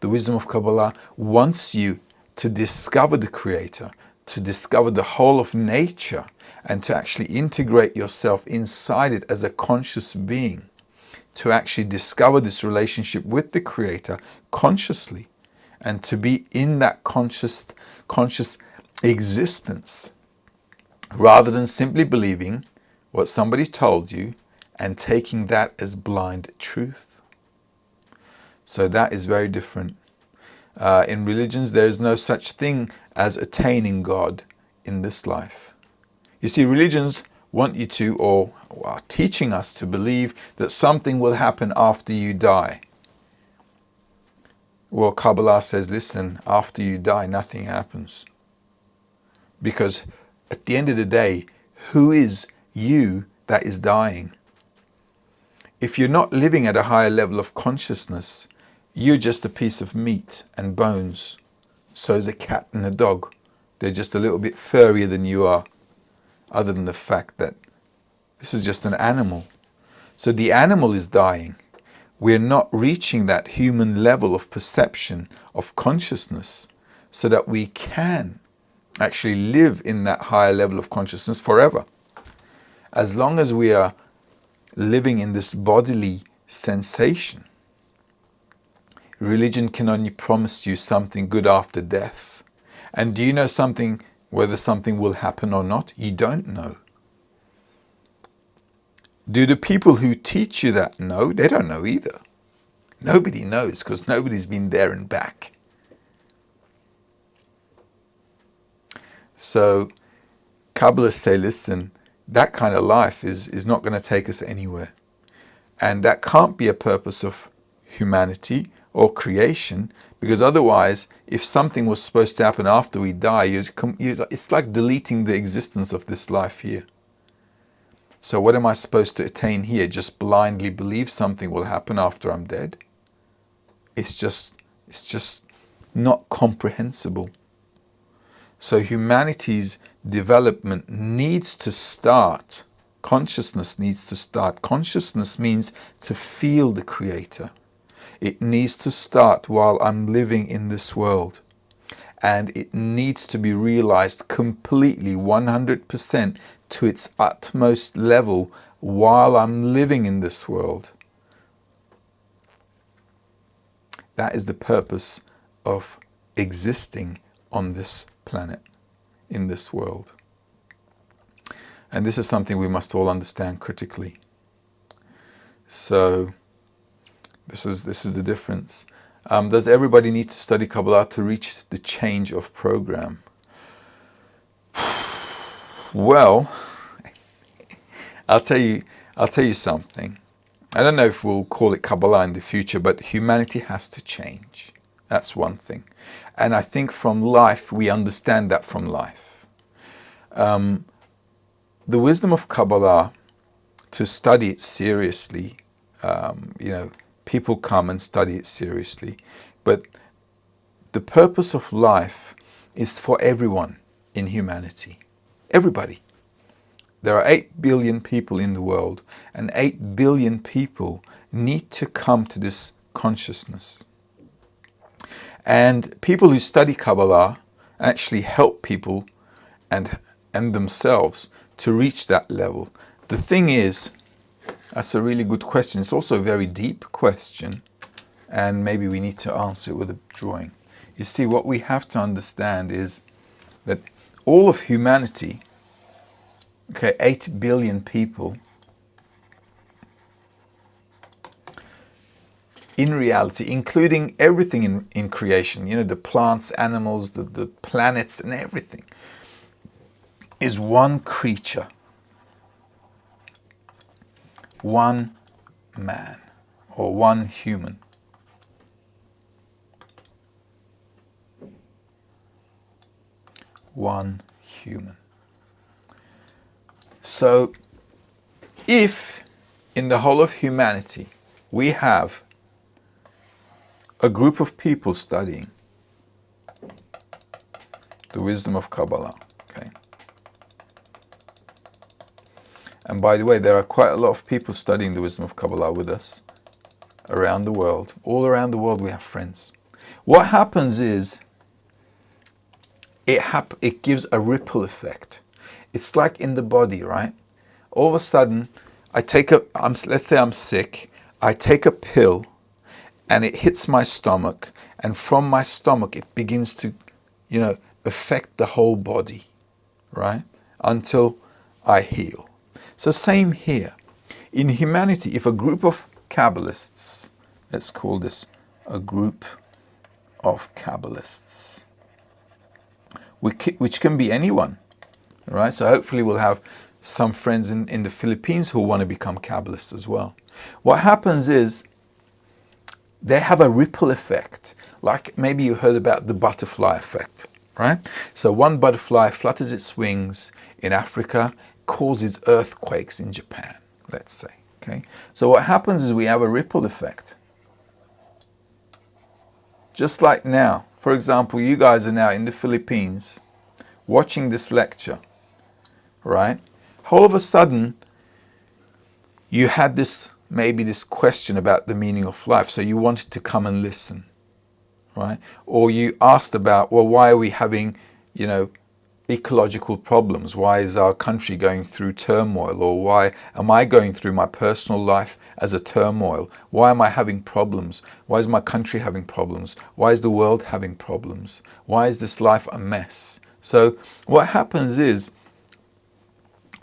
The wisdom of Kabbalah wants you to discover the Creator, to discover the whole of nature, and to actually integrate yourself inside it as a conscious being, to actually discover this relationship with the Creator consciously, and to be in that conscious existence, rather than simply believing what somebody told you and taking that as blind truth. So that is very different. In religions, there is no such thing as attaining God in this life. You see, religions want you to, or are teaching us to believe that something will happen after you die. Well, Kabbalah says, listen, after you die, nothing happens. Because at the end of the day, who is you that is dying? If you're not living at a higher level of consciousness, you're just a piece of meat and bones. So is a cat and a dog. They're just a little bit furrier than you are, other than the fact that this is just an animal. So the animal is dying. We're not reaching that human level of perception, of consciousness, so that we can actually live in that higher level of consciousness forever. As long as we are living in this bodily sensation, religion can only promise you something good after death. And do you know something, whether something will happen or not? You don't know. Do the people who teach you that know? They don't know either. Nobody knows because nobody's been there and back. So Kabbalists say, listen, that kind of life is not going to take us anywhere. And that can't be a purpose of humanity or creation, because otherwise, if something was supposed to happen after we die, it's like deleting the existence of this life here. So what am I supposed to attain here? Just blindly believe something will happen after I'm dead? It's just not comprehensible. So humanity's development needs to start. Consciousness needs to start. Consciousness means to feel the Creator. It needs to start while I'm living in this world. And it needs to be realized completely, 100%, to its utmost level while I'm living in this world. That is the purpose of existing on this planet, in this world. And this is something we must all understand critically. So This is the difference. Does everybody need to study Kabbalah to reach the change of program? Well, I'll tell you something. I don't know if we'll call it Kabbalah in the future, but humanity has to change. That's one thing. And I think from life, we understand that from life. The wisdom of Kabbalah, to study it seriously, people come and study it seriously. But the purpose of life is for everyone in humanity. Everybody. There are 8 billion people in the world, and 8 billion people need to come to this consciousness. And people who study Kabbalah actually help people and themselves to reach that level. The thing is, that's a really good question. It's also a very deep question, and maybe we need to answer it with a drawing. You see, what we have to understand is that all of humanity, 8 billion people, in reality, including everything in creation, the plants, animals, the planets and everything, is one creature, one man, or one human. One human. So, if in the whole of humanity we have a group of people studying the wisdom of Kabbalah, and by the way, there are quite a lot of people studying the wisdom of Kabbalah with us around the world. All around the world we have friends. What happens is it gives a ripple effect. It's like in the body, right? All of a sudden, let's say I'm sick, I take a pill and it hits my stomach, and from my stomach it begins to, affect the whole body, right? Until I heal. So same here. In humanity, if a group of Kabbalists, let's call this a group of Kabbalists, which can be anyone, right? So hopefully we'll have some friends in the Philippines who want to become Kabbalists as well. What happens is they have a ripple effect, like maybe you heard about the butterfly effect, right? So one butterfly flutters its wings in Africa, causes earthquakes in Japan, let's say, So what happens is we have a ripple effect. Just like now, for example, you guys are now in the Philippines watching this lecture, right? All of a sudden, you had maybe this question about the meaning of life, so you wanted to come and listen, right? Or you asked about, well, why are we having, ecological problems? Why is our country going through turmoil? Or why am I going through my personal life as a turmoil? Why am I having problems? Why is my country having problems? Why is the world having problems? Why is this life a mess? So what happens is,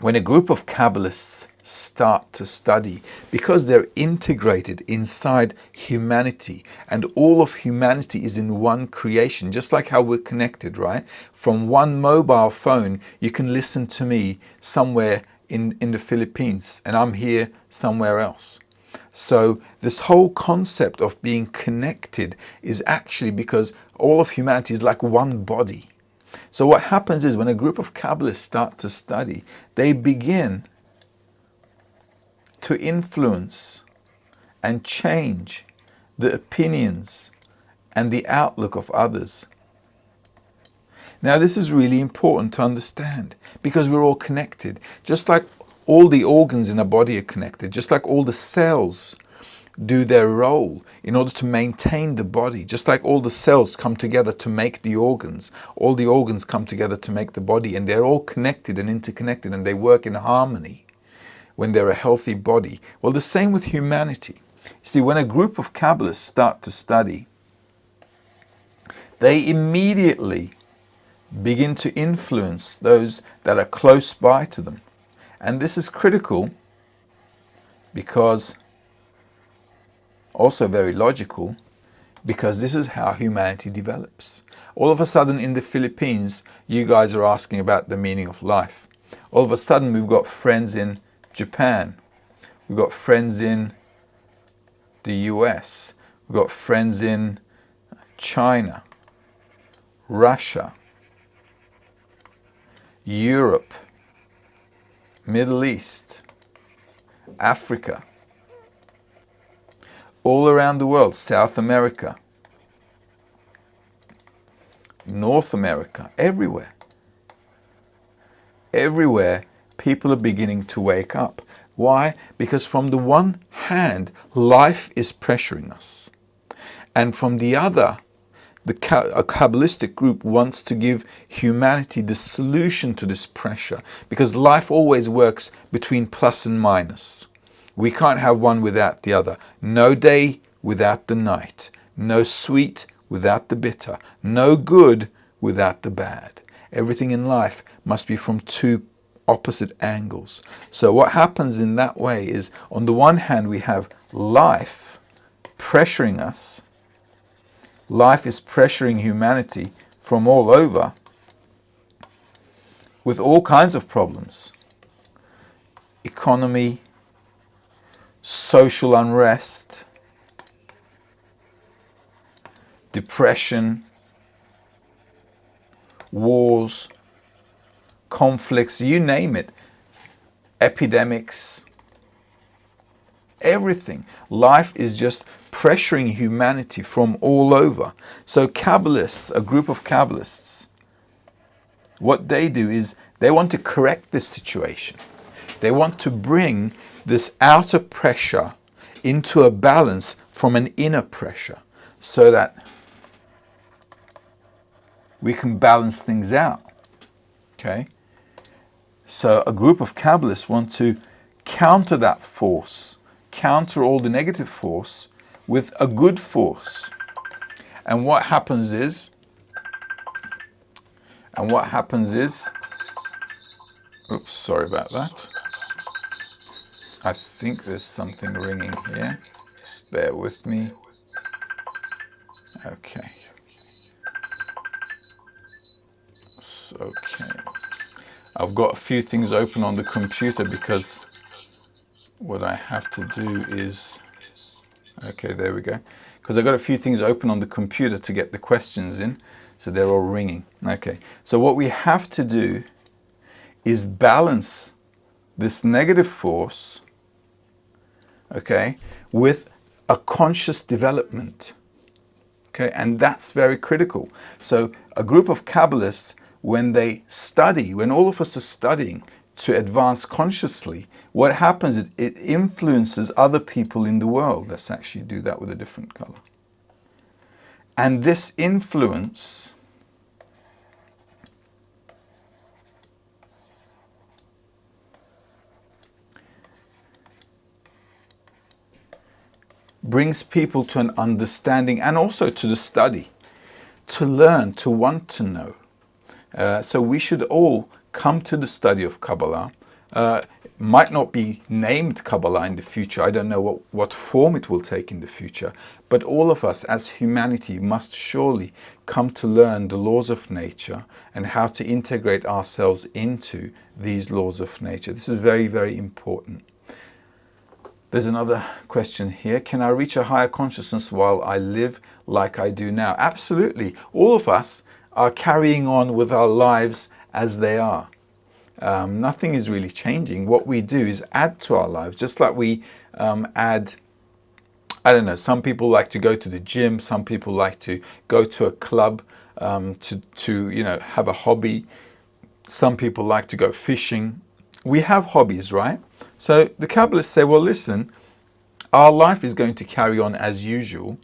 when a group of Kabbalists start to study, because they're integrated inside humanity, and all of humanity is in one creation, just like how we're connected, right? From one mobile phone, you can listen to me somewhere in the Philippines, and I'm here somewhere else. So this whole concept of being connected is actually because all of humanity is like one body. So what happens is when a group of Kabbalists start to study, they begin to influence and change the opinions and the outlook of others. Now this is really important to understand, because we're all connected. Just like all the organs in a body are connected, just like all the cells do their role in order to maintain the body, just like all the cells come together to make the organs, all the organs come together to make the body, and they're all connected and interconnected, and they work in harmony when they're a healthy body. Well, the same with humanity. See, when a group of Kabbalists start to study, they immediately begin to influence those that are close by to them. And this is critical because also very logical, because this is how humanity develops. All of a sudden in the Philippines, you guys are asking about the meaning of life. All of a sudden we've got friends in Japan. We've got friends in the US. We've got friends in China, Russia, Europe, Middle East, Africa, all around the world, South America, North America, everywhere. Everywhere, people are beginning to wake up. Why? Because from the one hand, life is pressuring us. And from the other, a Kabbalistic group wants to give humanity the solution to this pressure. Because life always works between plus and minus. We can't have one without the other. No day without the night. No sweet without the bitter. No good without the bad. Everything in life must be from two opposite angles. So what happens in that way is, on the one hand, we have life pressuring us. Life is pressuring humanity from all over with all kinds of problems. Economy, social unrest, depression, wars, conflicts, you name it, epidemics, everything. Life is just pressuring humanity from all over. So Kabbalists, a group of Kabbalists, what they do is they want to correct this situation. They want to bring this outer pressure into a balance from an inner pressure, so that we can balance things out. Okay? So a group of Kabbalists want to counter that force, counter all the negative force with a good force. And what happens is, oops, sorry about that. I think there's something ringing here. Just bear with me. Okay. Okay. I've got a few things open on the computer because what I have to do is, okay, there we go. Because I've got a few things open on the computer to get the questions in, so they're all ringing. Okay, so what we have to do is balance this negative force, okay, with a conscious development. Okay, and that's very critical. So a group of Kabbalists, when they study, when all of us are studying to advance consciously, what happens is it influences other people in the world. Let's actually do that with a different color. And this influence brings people to an understanding, and also to the study, to learn, to want to know. So we should all come to the study of Kabbalah. Might not be named Kabbalah in the future. I don't know what form it will take in the future. But all of us as humanity must surely come to learn the laws of nature and how to integrate ourselves into these laws of nature. This is very, very important. There's another question here. Can I reach a higher consciousness while I live like I do now? Absolutely. All of us are carrying on with our lives as they are. Nothing is really changing. What we do is add to our lives, just like we add, I don't know, some people like to go to the gym, some people like to go to a club to you know, have a hobby. Some people like to go fishing. We have hobbies, right? So the Kabbalists say, well, listen, our life is going to carry on as usual.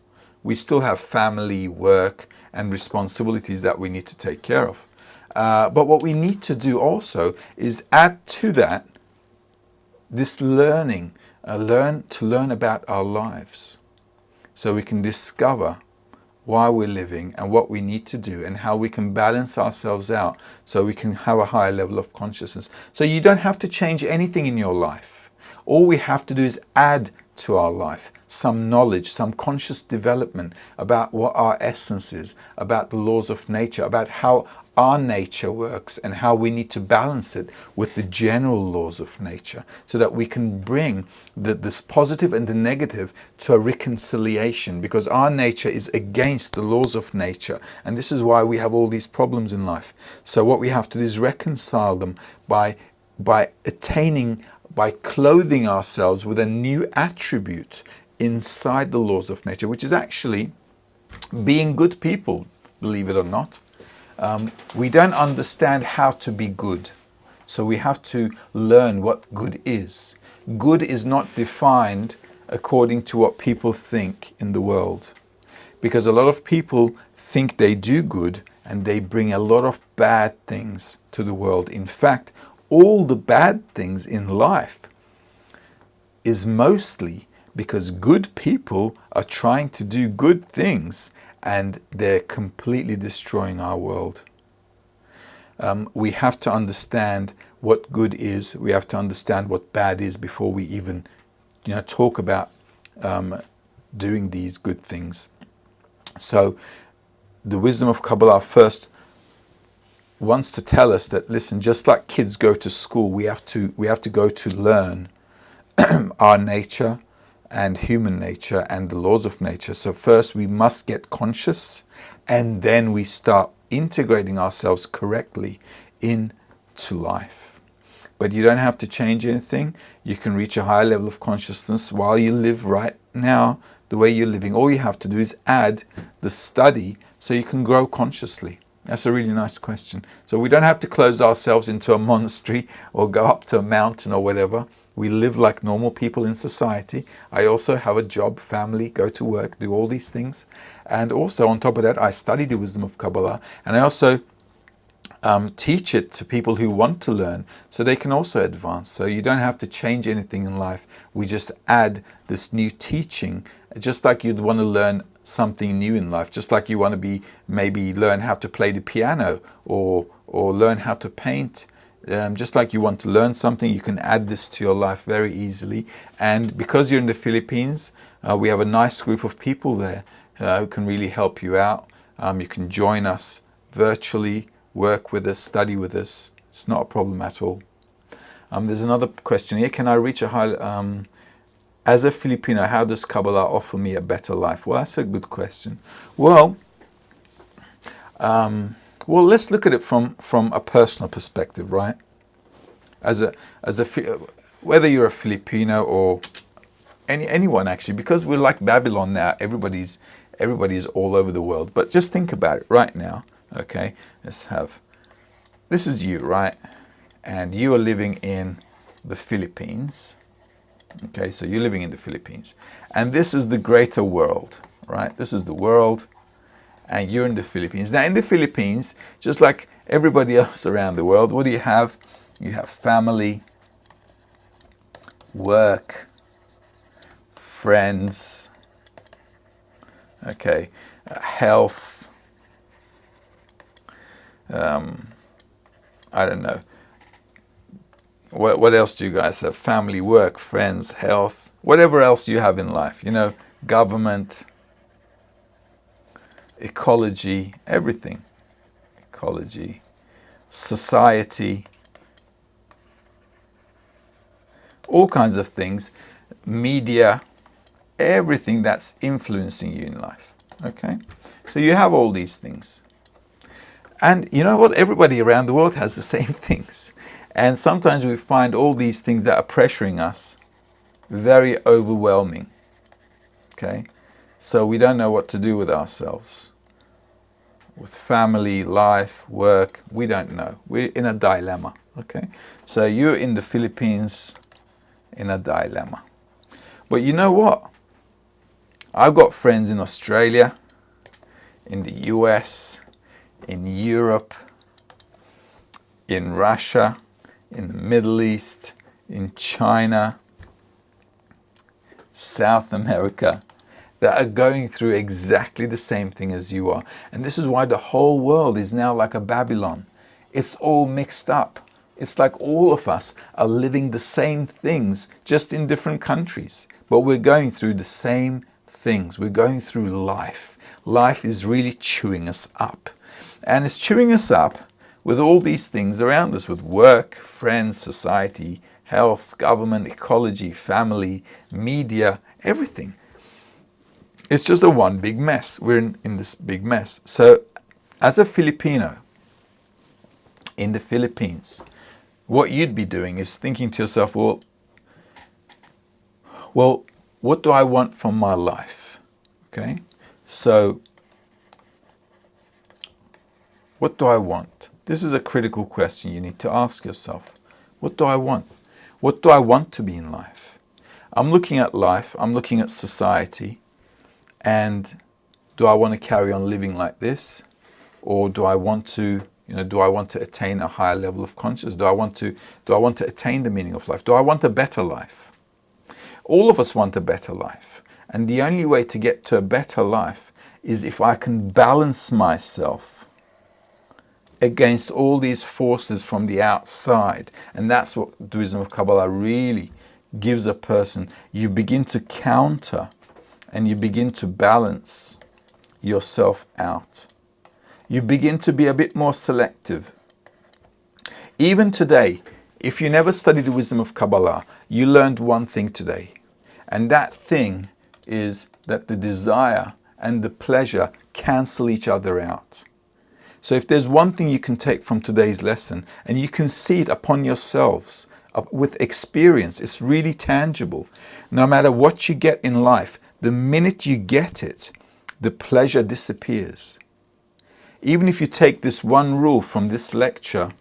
We still have family, work, and responsibilities that we need to take care of. But what we need to do also is add to that this learning, to learn about our lives, so we can discover why we're living and what we need to do and how we can balance ourselves out so we can have a higher level of consciousness. So you don't have to change anything in your life. All we have to do is add to our life, some knowledge, some conscious development about what our essence is, about the laws of nature, about how our nature works and how we need to balance it with the general laws of nature, so that we can bring this positive and the negative to a reconciliation, because our nature is against the laws of nature, and this is why we have all these problems in life. So what we have to do is reconcile them by attaining, by clothing ourselves with a new attribute inside the laws of nature, which is actually being good people, believe it or not. We don't understand how to be good, so we have to learn what good is. Good is not defined according to what people think in the world, because a lot of people think they do good and they bring a lot of bad things to the world. In fact, all the bad things in life is mostly because good people are trying to do good things and they're completely destroying our world. We have to understand what good is. We have to understand what bad is before we even, talk about doing these good things. So the wisdom of Kabbalah first wants to tell us that, listen, just like kids go to school, we have to go to learn our nature and human nature and the laws of nature. So first we must get conscious, and then we start integrating ourselves correctly into life. But you don't have to change anything. You can reach a higher level of consciousness while you live right now the way you're living. All you have to do is add the study so you can grow consciously. That's a really nice question. So we don't have to close ourselves into a monastery or go up to a mountain or whatever. We live like normal people in society. I also have a job, family, go to work, do all these things. And also on top of that, I study the wisdom of Kabbalah, and I also teach it to people who want to learn so they can also advance. So you don't have to change anything in life. We just add this new teaching, just like you'd want to learn something new in life, just like you want to maybe learn how to play the piano or learn how to paint. Just like you want to learn something, you can add this to your life very easily. And because you're in the Philippines, we have a nice group of people there who can really help you out. You can join us virtually, work with us, study with us. It's not a problem at all. There's another question here. Can I reach a high... as a Filipino, how does Kabbalah offer me a better life? Well, that's a good question. Well, let's look at it from a personal perspective, right? Whether you're a Filipino or anyone actually, because we're like Babylon now. Everybody's all over the world. But just think about it right now. Okay, this is you, right? And you are living in the Philippines. Okay, so you're living in the Philippines, and this is the greater world, right? This is the world, and you're in the Philippines. Now, in the Philippines, just like everybody else around the world, what do you have? You have family, work, friends, okay, health, I don't know. What else do you guys have? Family, work, friends, health, whatever else you have in life, government, ecology, everything. Ecology, society, all kinds of things, media, everything that's influencing you in life. Okay? So you have all these things. And you know what? Everybody around the world has the same things. And sometimes we find all these things that are pressuring us very overwhelming. Okay? So we don't know what to do with ourselves. With family, life, work, we don't know. We're in a dilemma. Okay? So you're in the Philippines in a dilemma. But you know what? I've got friends in Australia, in the US, in Europe, in Russia, in the Middle East, in China, South America, that are going through exactly the same thing as you are. And this is why the whole world is now like a Babylon. It's all mixed up. It's like all of us are living the same things, just in different countries. but we're going through the same things. We're going through life. Life is really chewing us up. And it's chewing us up with all these things around us, with work, friends, society, health, government, ecology, family, media, everything. It's just a one big mess. We're in this big mess. So as a Filipino in the Philippines, what you'd be doing is thinking to yourself, well, what do I want from my life? Okay, so what do I want? This is a critical question you need to ask yourself. What do I want? What do I want to be in life? I'm looking at life, I'm looking at society, and do I want to carry on living like this? Or do I want to, do I want to attain a higher level of consciousness? Do I want to attain the meaning of life? Do I want a better life? All of us want a better life. And the only way to get to a better life is if I can balance myself against all these forces from the outside. And that's what the wisdom of Kabbalah really gives a person. You begin to counter and you begin to balance yourself out. You begin to be a bit more selective. Even today, if you never studied the wisdom of Kabbalah, you learned one thing today. And that thing is that the desire and the pleasure cancel each other out. So if there's one thing you can take from today's lesson, and you can see it upon yourselves with experience, it's really tangible. No matter what you get in life, the minute you get it, the pleasure disappears. Even if you take this one rule from this lecture,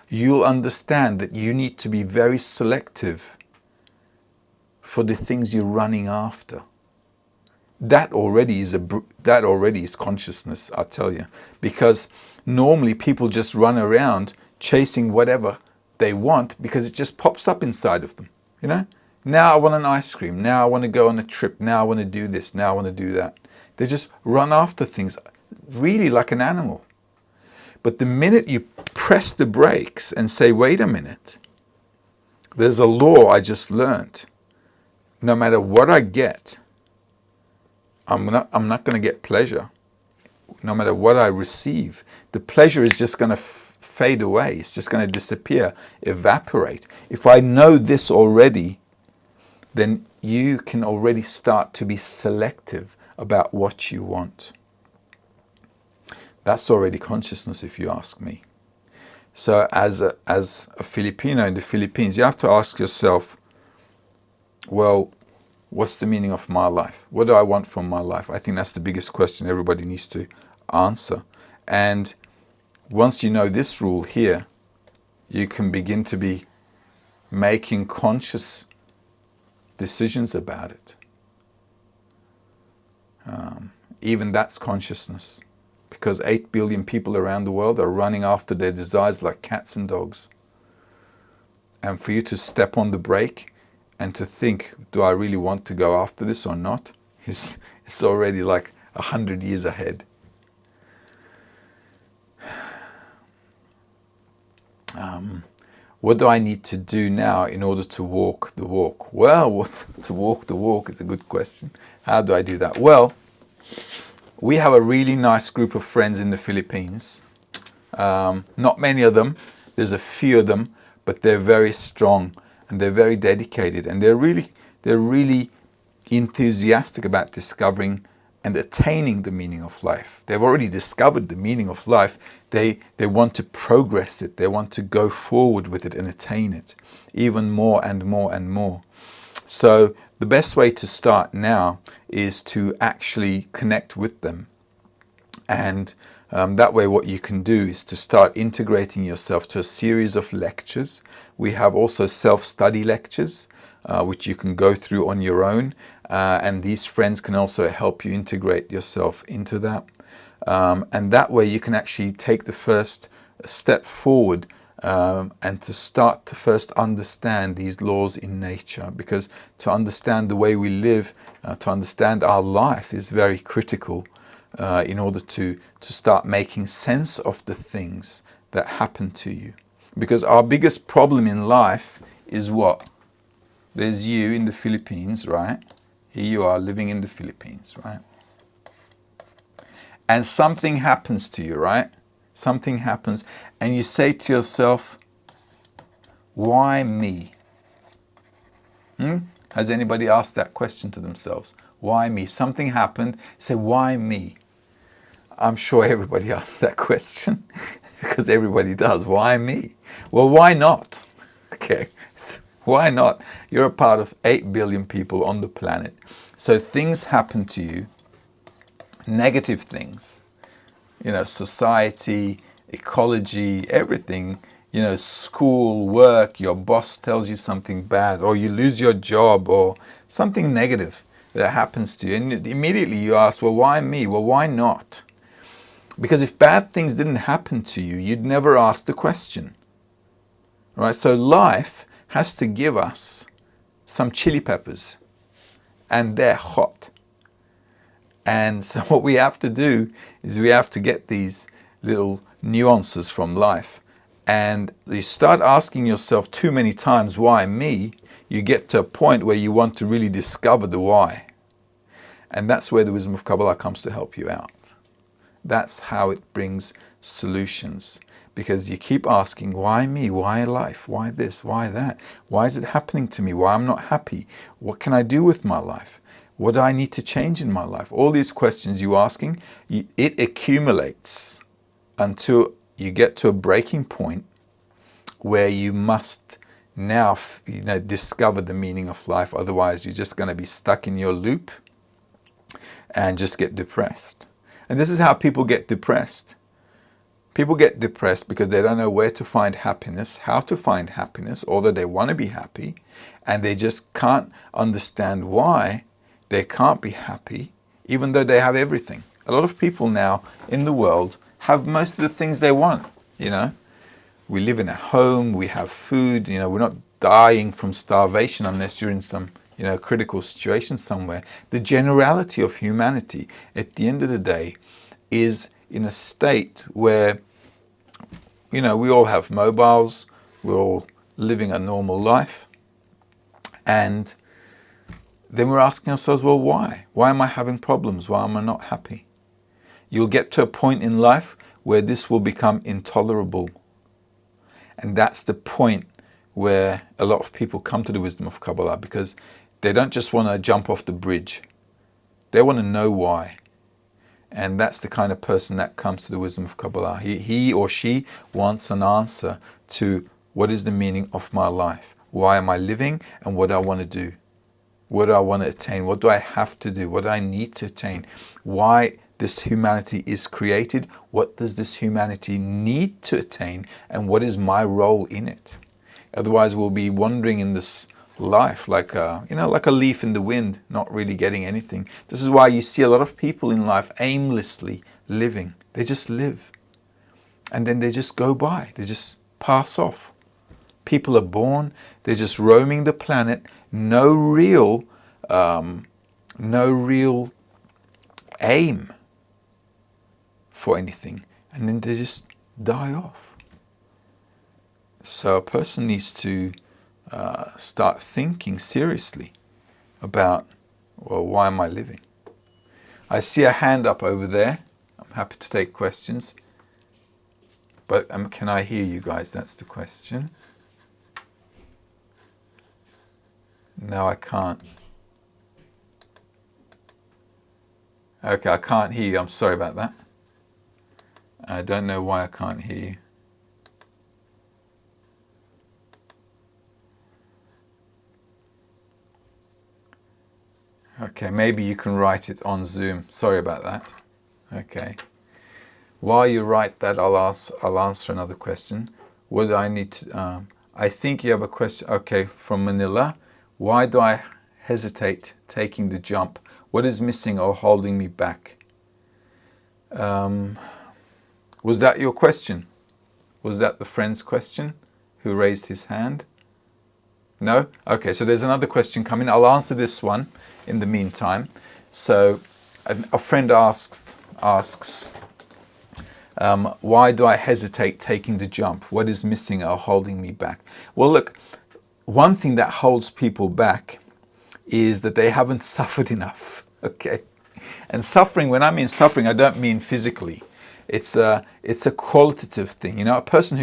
you'll understand that you need to be very selective for the things you're running after. That already is consciousness, I tell you. Because normally people just run around chasing whatever they want because it just pops up inside of them. Now I want an ice cream. Now I want to go on a trip. Now I want to do this. Now I want to do that. They just run after things really like an animal. But the minute you press the brakes and say, wait a minute, there's a law I just learned. No matter what I get, I'm not going to get pleasure. No matter what I receive, the pleasure is just going to fade away. It's just going to disappear, evaporate. If I know this already, then you can already start to be selective about what you want. That's already consciousness, if you ask me. So as a Filipino in the Philippines, you have to ask yourself, well, what's the meaning of my life? What do I want from my life? I think that's the biggest question everybody needs to answer. And once you know this rule here, you can begin to be making conscious decisions about it. Even that's consciousness. Because 8 billion people around the world are running after their desires like cats and dogs. And for you to step on the brake and to think, do I really want to go after this or not? It's already like 100 years ahead. What do I need to do now in order to walk the walk? Well, to walk the walk is a good question. How do I do that? Well, we have a really nice group of friends in the Philippines. Not many of them. There's a few of them, but they're very strong and they're very dedicated, and they're really enthusiastic about discovering and attaining the meaning of life. They've already discovered the meaning of life. They want to progress it. They want to go forward with it and attain it even more and more and more. So the best way to start now is to actually connect with them. And that way what you can do is to start integrating yourself to a series of lectures. We have also self-study lectures, which you can go through on your own. And these friends can also help you integrate yourself into that. And that way you can actually take the first step forward and to start to first understand these laws in nature. Because to understand the way we live, to understand our life is very critical in order to start making sense of the things that happen to you. Because our biggest problem in life is what? There's you in the Philippines, right? Here you are living in the Philippines, right? And something happens to you, right? Something happens and you say to yourself, why me? Has anybody asked that question to themselves? Why me? Something happened, say, why me? I'm sure everybody asks that question because everybody does. Why me? Well, why not? Okay, why not? You're a part of 8 billion people on the planet. So things happen to you, negative things, you know, society, ecology, everything, you know, school, work, your boss tells you something bad, or you lose your job, or something negative that happens to you. And immediately you ask, well, why me? Well, why not? Because if bad things didn't happen to you, you'd never ask the question, right? So life has to give us some chili peppers, and they're hot. And so what we have to do is we have to get these little nuances from life. And you start asking yourself too many times, why me? You get to a point where you want to really discover the why. And that's where the wisdom of Kabbalah comes to help you out. That's how it brings solutions. Because you keep asking, why me? Why life? Why this? Why that? Why is it happening to me? Why I'm not happy? What can I do with my life? What do I need to change in my life? All these questions you're asking, it accumulates until you get to a breaking point where you must now, you know, discover the meaning of life. Otherwise, you're just going to be stuck in your loop and just get depressed. And this is how people get depressed. People get depressed because they don't know where to find happiness, how to find happiness, although they want to be happy, and they just can't understand why they can't be happy, even though they have everything. A lot of people now in the world have most of the things they want, you know. We live in a home, we have food, you know, we're not dying from starvation unless you're in some, you know, critical situation somewhere. The generality of humanity, at the end of the day, is in a state where, you know, we all have mobiles, we're all living a normal life, and then we're asking ourselves, well, why? Why am I having problems? Why am I not happy? You'll get to a point in life where this will become intolerable. And that's the point where a lot of people come to the wisdom of Kabbalah, because they don't just want to jump off the bridge. They want to know why. And that's the kind of person that comes to the wisdom of Kabbalah. He or she wants an answer to what is the meaning of my life? Why am I living? And what do I want to do? What do I want to attain? What do I have to do? What do I need to attain? Why this humanity is created? What does this humanity need to attain? And what is my role in it? Otherwise, we'll be wandering in this life like a, you know, like a leaf in the wind, not really getting anything. This is why you see a lot of people in life aimlessly living. They just live. And then they just go by. They just pass off. People are born, they're just roaming the planet, no real aim for anything, and then they just die off. So a person needs to start thinking seriously about, well, why am I living? I see a hand up over there. I'm happy to take questions, but can I hear you guys? That's the question. No, I can't. Okay, I can't hear you. I'm sorry about that. I don't know why I can't hear you. Okay, maybe you can write it on Zoom. Sorry about that. Okay. While you write that, I'll answer another question. What do I need to... I think you have a question. Okay, from Manila. Why do I hesitate taking the jump? What is missing or holding me back? Was that your question? Was that the friend's question who raised his hand? No? Okay, so there's another question coming. I'll answer this one in the meantime. So a friend asks, why do I hesitate taking the jump? What is missing or holding me back? Well, look, one thing that holds people back is that they haven't suffered enough. Okay, and suffering, when I mean suffering, I don't mean physically. It's a qualitative thing. You know, a person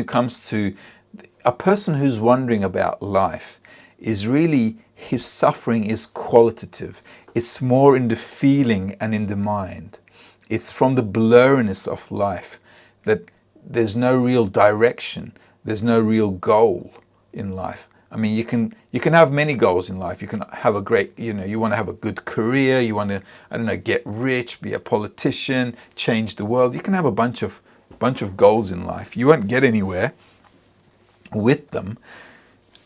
who's wondering about life is really, his suffering is qualitative. It's more in the feeling and in the mind. It's from the blurriness of life, that there's no real direction, there's no real goal in life. I mean, you can have many goals in life. You can have a great, you want to have a good career, you want to, I don't know, get rich, be a politician, change the world. You can have a bunch of goals in life. You won't get anywhere with them.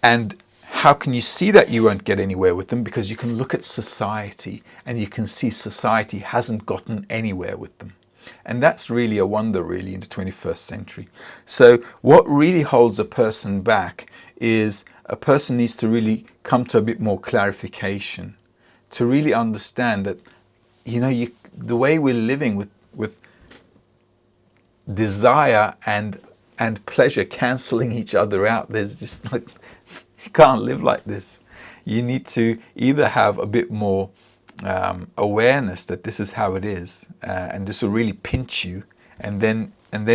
And how can you see that you won't get anywhere with them? Because you can look at society and you can see society hasn't gotten anywhere with them. And that's really a wonder, really, in the 21st century. So what really holds a person back is a person needs to really come to a bit more clarification, to really understand that, the way we're living with desire and pleasure cancelling each other out, there's just like, you can't live like this. You need to either have a bit more awareness that this is how it is, and this will really pinch you, and then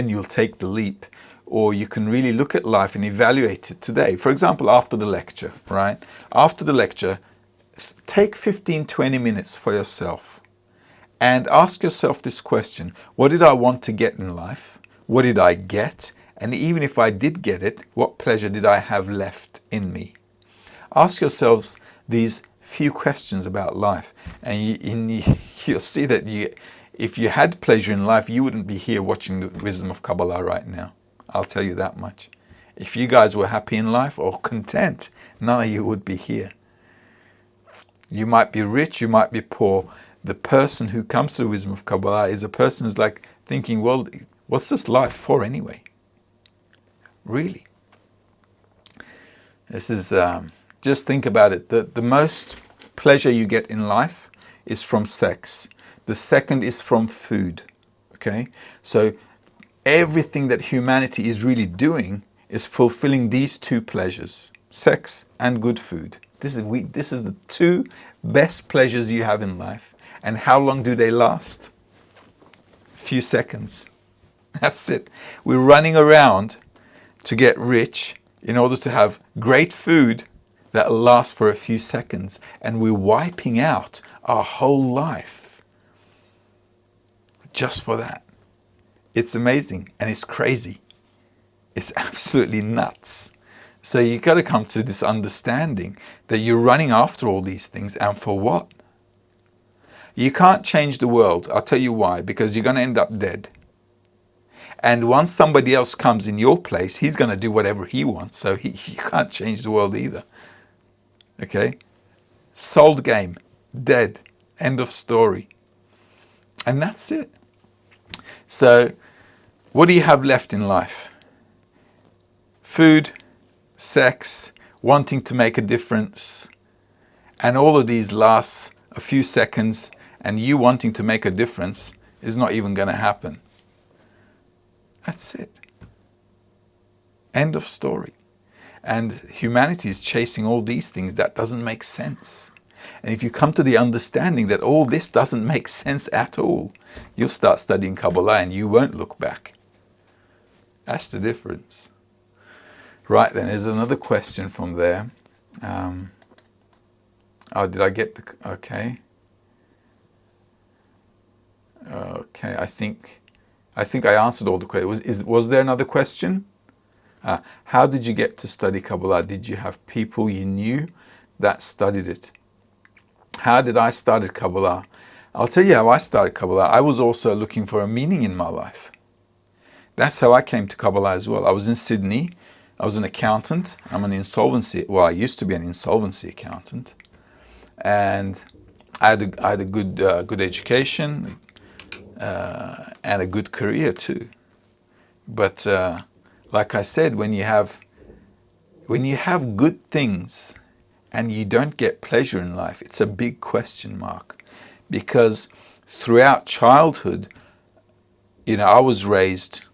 you'll take the leap. Or you can really look at life and evaluate it today. For example, after the lecture, right? After the lecture, take 15-20 minutes for yourself and ask yourself this question: what did I want to get in life? What did I get? And even if I did get it, what pleasure did I have left in me? Ask yourselves these few questions about life, and you'll see that if you had pleasure in life, you wouldn't be here watching the wisdom of Kabbalah right now. I'll tell you that much. If you guys were happy in life or content, none of you would be here. You might be rich, you might be poor. The person who comes to the wisdom of Kabbalah is a person who's like thinking, well, what's this life for anyway? Really. This is, just think about it. The most pleasure you get in life is from sex. The second is from food. Okay? So everything that humanity is really doing is fulfilling these two pleasures: sex and good food. This is the two best pleasures you have in life. And how long do they last? A few seconds. That's it. We're running around to get rich in order to have great food that lasts for a few seconds, and we're wiping out our whole life just for that. It's amazing and it's crazy. It's absolutely nuts. So you've got to come to this understanding that you're running after all these things, and for what? You can't change the world. I'll tell you why. Because you're going to end up dead. And once somebody else comes in your place, he's going to do whatever he wants. So he can't change the world either. Okay? Sold game. Dead. End of story. And that's it. So what do you have left in life? Food, sex, wanting to make a difference. And all of these last a few seconds, and you wanting to make a difference is not even going to happen. That's it. End of story. And humanity is chasing all these things that doesn't make sense. And if you come to the understanding that all this doesn't make sense at all, you'll start studying Kabbalah and you won't look back. That's the difference. Right then, there's another question from there. Oh, did I get the... Okay. Okay, I think I answered all the questions. Was there another question? How did you get to study Kabbalah? Did you have people you knew that studied it? How did I start Kabbalah? I'll tell you how I started Kabbalah. I was also looking for a meaning in my life. That's how I came to Kabbalah as well. I was in Sydney. I was an accountant. I'm an insolvency... Well, I used to be an insolvency accountant. And I had a good education and a good career too. But like I said, when you have good things and you don't get pleasure in life, it's a big question mark. Because throughout childhood, I was raised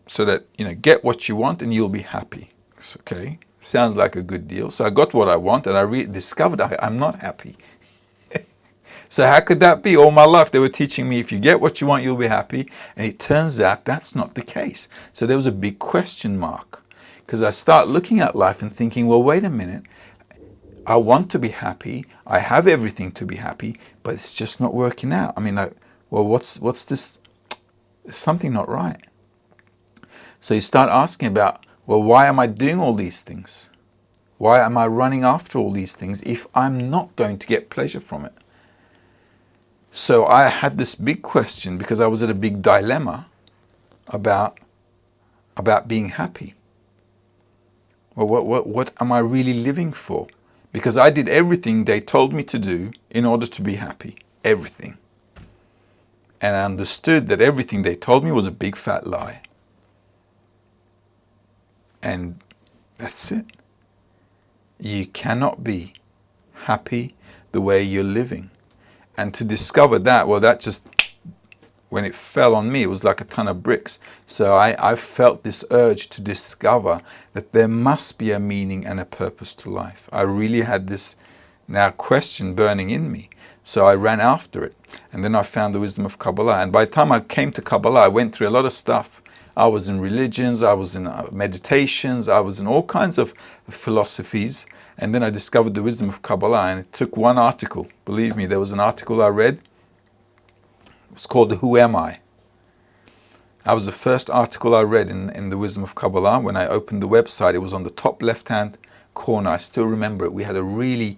so that, get what you want and you'll be happy. It's okay. Sounds like a good deal. So I got what I want, and I discovered I'm not happy. So how could that be? All my life they were teaching me if you get what you want, you'll be happy. And it turns out that's not the case. So there was a big question mark. Because I start looking at life and thinking, well, wait a minute. I want to be happy. I have everything to be happy, but it's just not working out. I mean, like, well, what's this? There's something not right. So you start asking about, well, why am I doing all these things? Why am I running after all these things if I'm not going to get pleasure from it? So I had this big question because I was at a big dilemma about being happy. Well, what am I really living for? Because I did everything they told me to do in order to be happy. Everything. And I understood that everything they told me was a big fat lie. And that's it. You cannot be happy the way you're living. And to discover that, well, that just, when it fell on me, it was like a ton of bricks. So I felt this urge to discover that there must be a meaning and a purpose to life. I really had this now question burning in me. So I ran after it. And then I found the wisdom of Kabala. And by the time I came to Kabala, I went through a lot of stuff. I was in religions, I was in meditations, I was in all kinds of philosophies. And then I discovered the wisdom of Kabbalah, and it took one article. Believe me, there was an article I read. It was called Who Am I? That was the first article I read in the wisdom of Kabbalah. When I opened the website, it was on the top left-hand corner. I still remember it. We had a really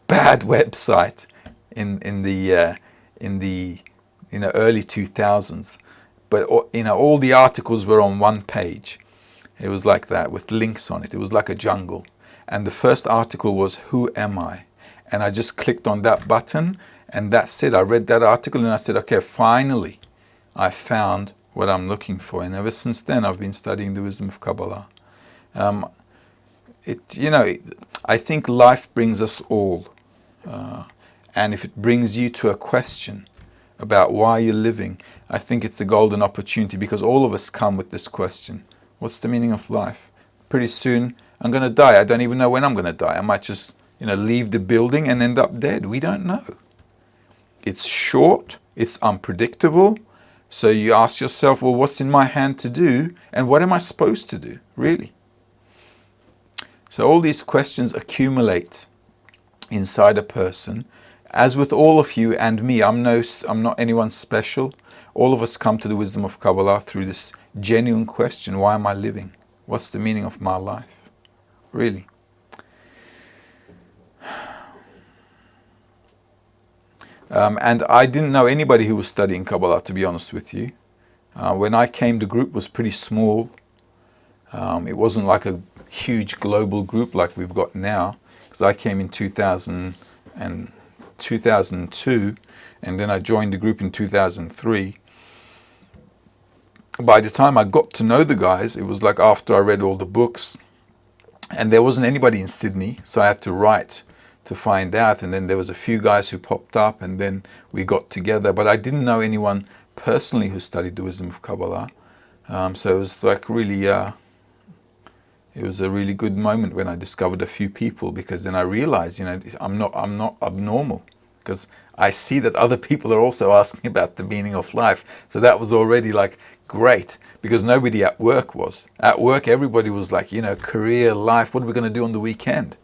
bad website in the early 2000s. But all the articles were on one page. It was like that with links on it. It was like a jungle. And the first article was, Who Am I? And I just clicked on that button, and that's it. I read that article and I said, okay, finally, I found what I'm looking for. And ever since then, I've been studying the wisdom of Kabbalah. I think life brings us all. And if it brings you to a question about why you're living, I think it's a golden opportunity, because all of us come with this question. What's the meaning of life? Pretty soon, I'm going to die. I don't even know when I'm going to die. I might just, leave the building and end up dead. We don't know. It's short. It's unpredictable. So you ask yourself, well, what's in my hand to do? And what am I supposed to do, really? So all these questions accumulate inside a person. As with all of you and me, I'm not anyone special. All of us come to the wisdom of Kabbalah through this genuine question, why am I living? What's the meaning of my life? Really. And I didn't know anybody who was studying Kabbalah, to be honest with you. When I came, the group was pretty small. It wasn't like a huge global group like we've got now, because I came in 2002, and then I joined the group in 2003. By the time I got to know the guys, it was like after I read all the books, and there wasn't anybody in Sydney, so I had to write to find out. And then there was a few guys who popped up, and then we got together. But I didn't know anyone personally who studied the wisdom of Kabbalah. So it was like really, it was a really good moment when I discovered a few people, because then I realized, I'm not abnormal, because I see that other people are also asking about the meaning of life. So that was already like great, because nobody at work was. At work, everybody was like, career, life, what are we going to do on the weekend?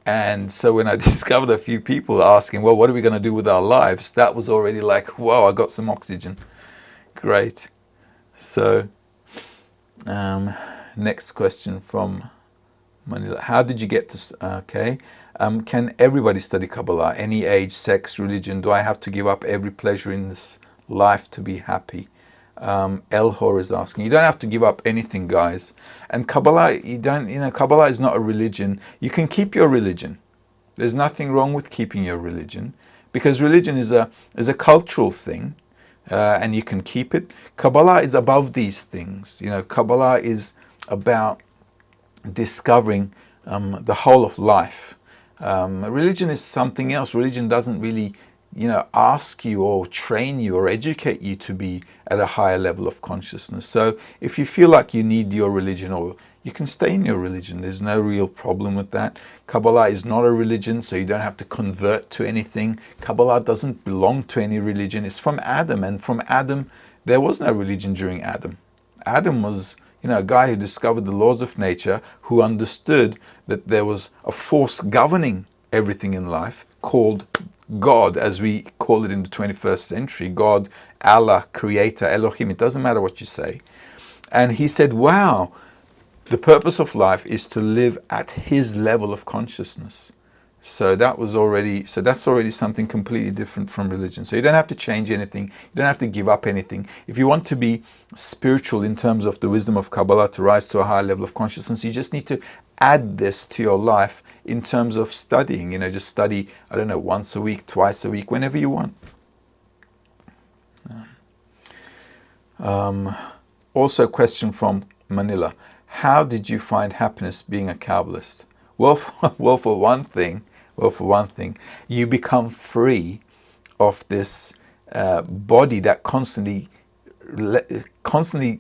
And so when I discovered a few people asking, well, what are we going to do with our lives? That was already like, whoa, I got some oxygen. Great. So, next question from Manila. How did you get to, okay. Can everybody study Kabbalah? Any age, sex, religion? Do I have to give up every pleasure in this life to be happy? Elhor is asking. You don't have to give up anything, guys. And Kabbalah, Kabbalah is not a religion. You can keep your religion. There's nothing wrong with keeping your religion, because religion is a cultural thing, and you can keep it. Kabbalah is above these things. Kabbalah is about discovering the whole of life. Religion is something else. Religion doesn't really ask you or train you or educate you to be at a higher level of consciousness. So if you feel like you need your religion, or you can stay in your religion, there's no real problem with that. Kabbalah is not a religion, so you don't have to convert to anything. Kabbalah doesn't belong to any religion. It's from Adam, and from Adam, there was no religion during Adam. Adam was, a guy who discovered the laws of nature, who understood that there was a force governing everything in life called God, as we call it in the 21st century. God, Allah, Creator, Elohim, it doesn't matter what you say. And he said, wow, the purpose of life is to live at his level of consciousness. So that's already something completely different from religion. So you don't have to change anything. You don't have to give up anything. If you want to be spiritual in terms of the wisdom of Kabbalah, to rise to a higher level of consciousness, you just need to add this to your life in terms of studying. Just study, I don't know, once a week, twice a week, whenever you want. Also a question from Manila. How did you find happiness being a Kabbalist? Well, for one thing, you become free of this body that constantly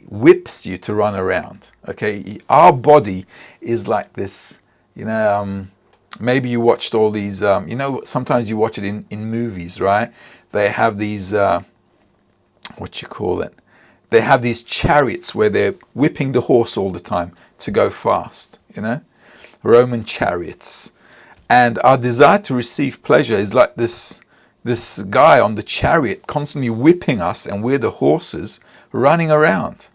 whips you to run around. Okay, our body is like this. Maybe you watched all these. Sometimes you watch it in movies, right? They have these. They have these chariots where they're whipping the horse all the time to go fast. Roman chariots. And our desire to receive pleasure is like this guy on the chariot constantly whipping us, and we're the horses running around.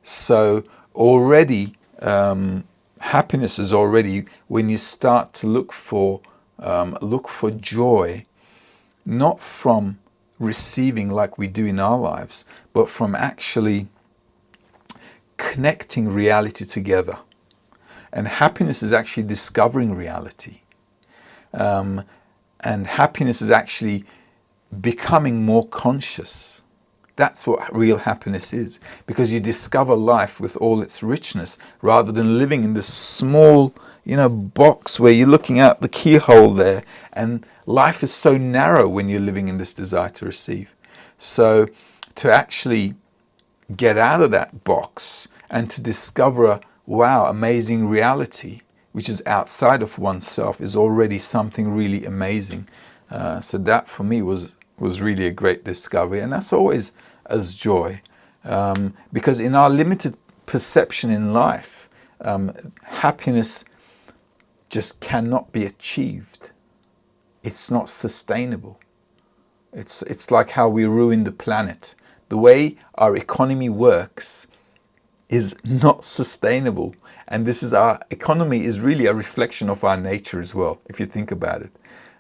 So already happiness is already when you start to look for joy, not from receiving like we do in our lives, but from actually connecting reality together. And happiness is actually discovering reality. And happiness is actually becoming more conscious. That's what real happiness is. Because you discover life with all its richness, rather than living in this small, box where you're looking out the keyhole there. And life is so narrow when you're living in this desire to receive. So to actually get out of that box and to discover amazing reality, which is outside of oneself, is already something really amazing. So that for me was really a great discovery, and that's always as joy, because in our limited perception in life, happiness just cannot be achieved. It's not sustainable. It's like how we ruin the planet. The way our economy works is not sustainable. And our economy is really a reflection of our nature as well, if you think about it.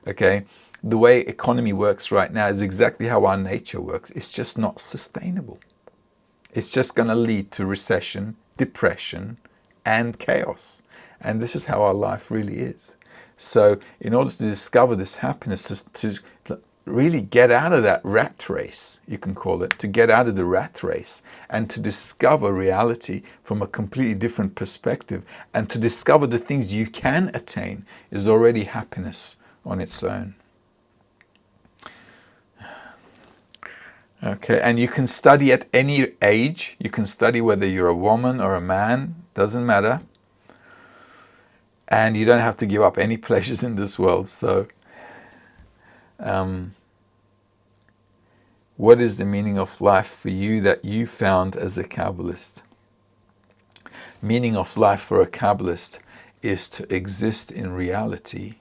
Okay? The way economy works right now is exactly how our nature works. It's just not sustainable. It's just going to lead to recession, depression, and chaos. And this is how our life really is. So in order to discover this happiness, to really get out of that rat race, you can call it, to get out of the rat race and to discover reality from a completely different perspective, and to discover the things you can attain, is already happiness on its own. Okay, and you can study at any age. You can study whether you're a woman or a man, doesn't matter. And you don't have to give up any pleasures in this world. So what is the meaning of life for you that you found as a Kabbalist? Meaning of life for a Kabbalist is to exist in reality,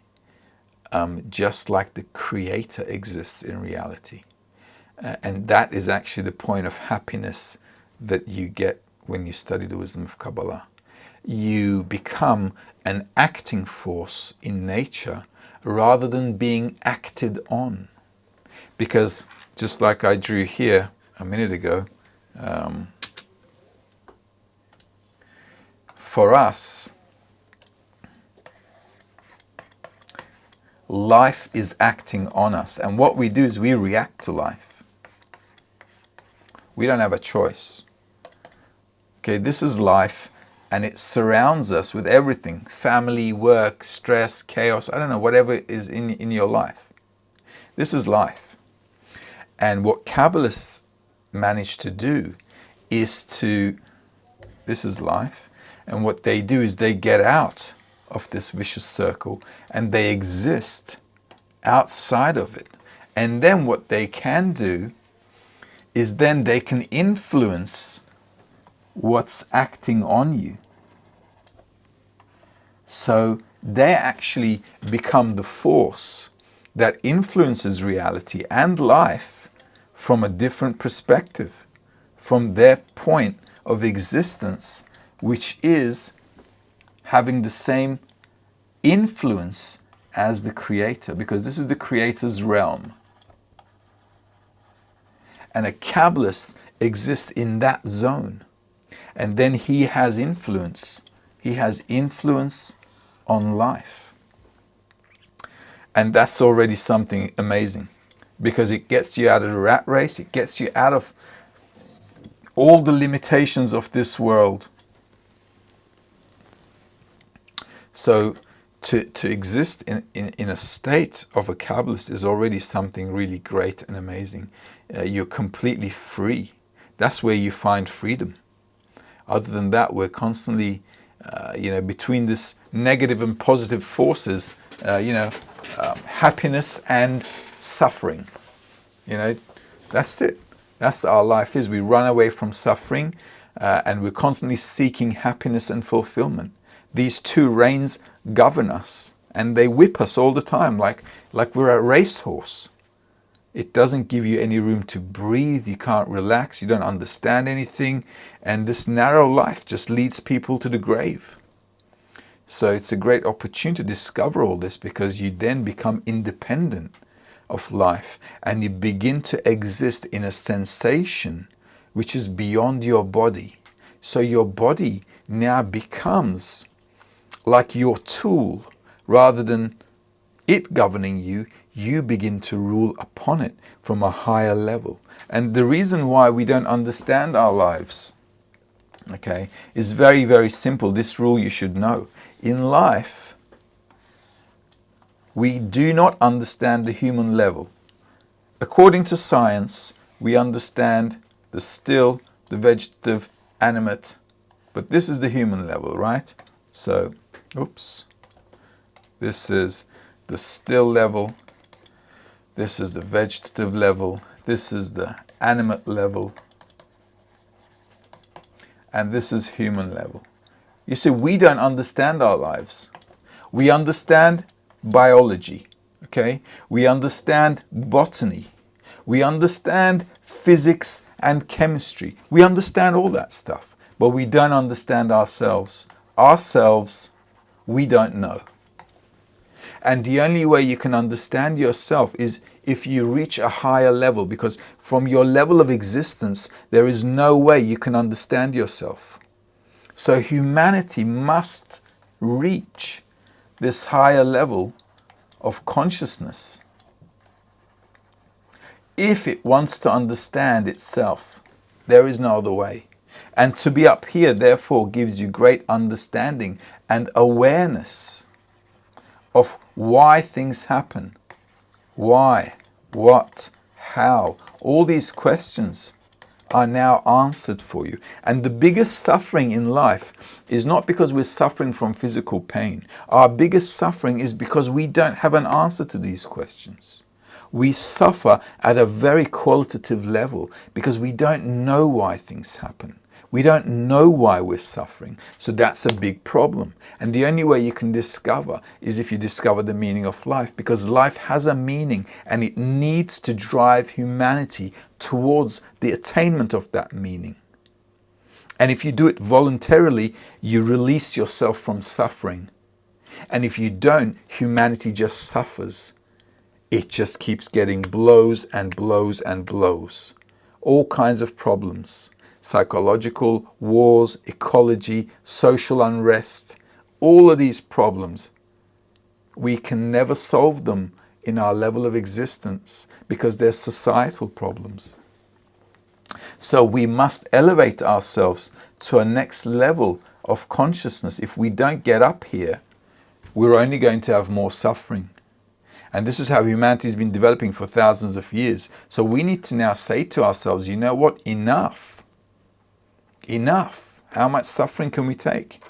just like the Creator exists in reality. And that is actually the point of happiness that you get when you study the wisdom of Kabbalah. You become an acting force in nature rather than being acted on. Because just like I drew here a minute ago, for us, life is acting on us. And what we do is we react to life. We don't have a choice. Okay, this is life, and it surrounds us with everything. Family, work, stress, chaos, I don't know, whatever is in your life. This is life. And what Kabbalists manage to do is this is life. And what they do is they get out of this vicious circle and they exist outside of it. And then what they can do is then they can influence what's acting on you. So they actually become the force that influences reality and life from a different perspective, from their point of existence, which is having the same influence as the Creator, because this is the Creator's realm. And a Kabbalist exists in that zone. And then he has influence. He has influence on life. And that's already something amazing, because it gets you out of the rat race. It gets you out of all the limitations of this world. So to exist in a state of a Kabbalist is already something really great and amazing. You're completely free. That's where you find freedom. Other than that, we're constantly, between this negative and positive forces, happiness and suffering. That's it. That's our life is. We run away from suffering and we're constantly seeking happiness and fulfillment. These two reins govern us and they whip us all the time like we're a racehorse. It doesn't give you any room to breathe. You can't relax. You don't understand anything. And this narrow life just leads people to the grave. So it's a great opportunity to discover all this, because you then become independent of life and you begin to exist in a sensation which is beyond your body. So your body now becomes like your tool. Rather than it governing you, you begin to rule upon it from a higher level. And the reason why we don't understand our lives, okay, is very, very simple. This rule you should know. In life, we do not understand the human level. According to science, we understand the still, the vegetative, animate, but this is the human level, right? So, this is the still level, this is the vegetative level, this is the animate level, and this is human level. You see, we don't understand our lives. We understand biology, okay? We understand botany. We understand physics and chemistry. We understand all that stuff, but we don't understand ourselves. Ourselves, we don't know. And the only way you can understand yourself is if you reach a higher level, because from your level of existence, there is no way you can understand yourself. So humanity must reach this higher level of consciousness if it wants to understand itself. There is no other way. And to be up here, therefore, gives you great understanding and awareness of why things happen. Why, what, how, all these questions are now answered for you. And the biggest suffering in life is not because we're suffering from physical pain. Our biggest suffering is because we don't have an answer to these questions. We suffer at a very qualitative level because we don't know why things happen. We don't know why we're suffering. So that's a big problem. And the only way you can discover is if you discover the meaning of life, because life has a meaning and it needs to drive humanity towards the attainment of that meaning. And if you do it voluntarily, you release yourself from suffering. And if you don't, humanity just suffers. It just keeps getting blows and blows and blows. All kinds of problems. Psychological, wars, ecology, social unrest, all of these problems, we can never solve them in our level of existence because they're societal problems. So we must elevate ourselves to a next level of consciousness. If we don't get up here, we're only going to have more suffering. And this is how humanity has been developing for thousands of years. So we need to now say to ourselves, you know what, enough. Enough. How much suffering can we take?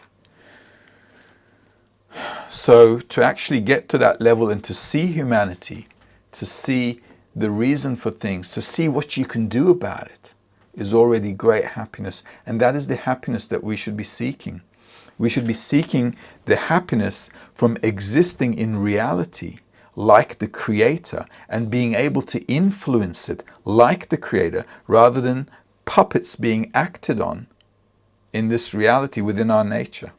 So to actually get to that level and to see humanity, to see the reason for things, to see what you can do about it, is already great happiness. And that is the happiness that we should be seeking. We should be seeking the happiness from existing in reality like the Creator and being able to influence it like the Creator, rather than puppets being acted on in this reality within our nature.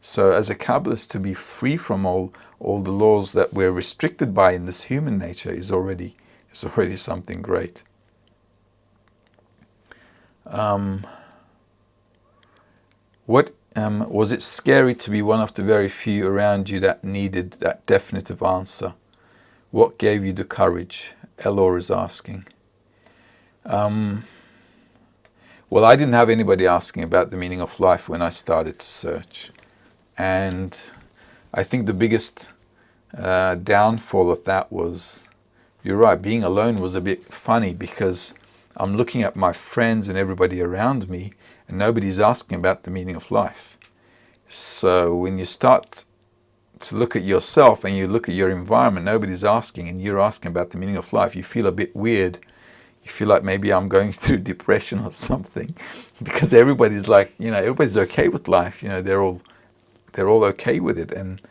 So as a Kabbalist, to be free from all the laws that we're restricted by in this human nature is already something great. Was it scary to be one of the very few around you that needed that definitive answer? What gave you the courage? Elor is asking. Well, I didn't have anybody asking about the meaning of life when I started to search. And I think the biggest downfall of that was, you're right, being alone was a bit funny, because I'm looking at my friends and everybody around me and nobody's asking about the meaning of life. So when you start to look at yourself and you look at your environment, nobody's asking, and you're asking about the meaning of life, you feel a bit weird. You feel like maybe I'm going through depression or something, because everybody's like, everybody's okay with life. They're all okay with it. And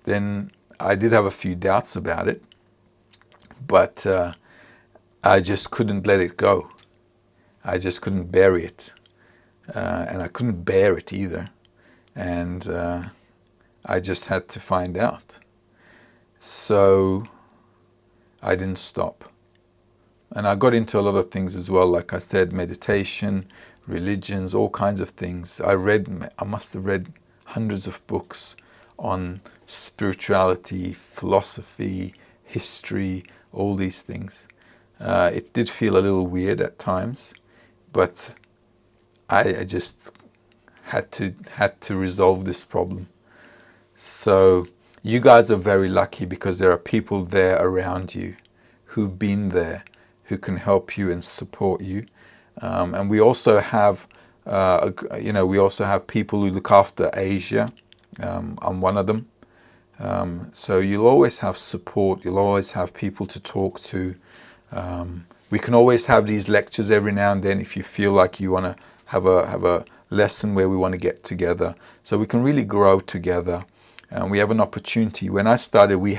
then I did have a few doubts about it, but I just couldn't let it go. I just couldn't bury it. And I couldn't bear it either. And I just had to find out. So I didn't stop. And I got into a lot of things as well, like I said, meditation, religions, all kinds of things. I must have read hundreds of books on spirituality, philosophy, history, all these things. It did feel a little weird at times, but I just had to resolve this problem. So you guys are very lucky, because there are people there around you who've been there, who can help you and support you. And we also have, we also have people who look after Asia. I'm one of them. So you'll always have support. You'll always have people to talk to. We can always have these lectures every now and then if you feel like you want to have a lesson where we want to get together. So we can really grow together. And we have an opportunity. When I started, we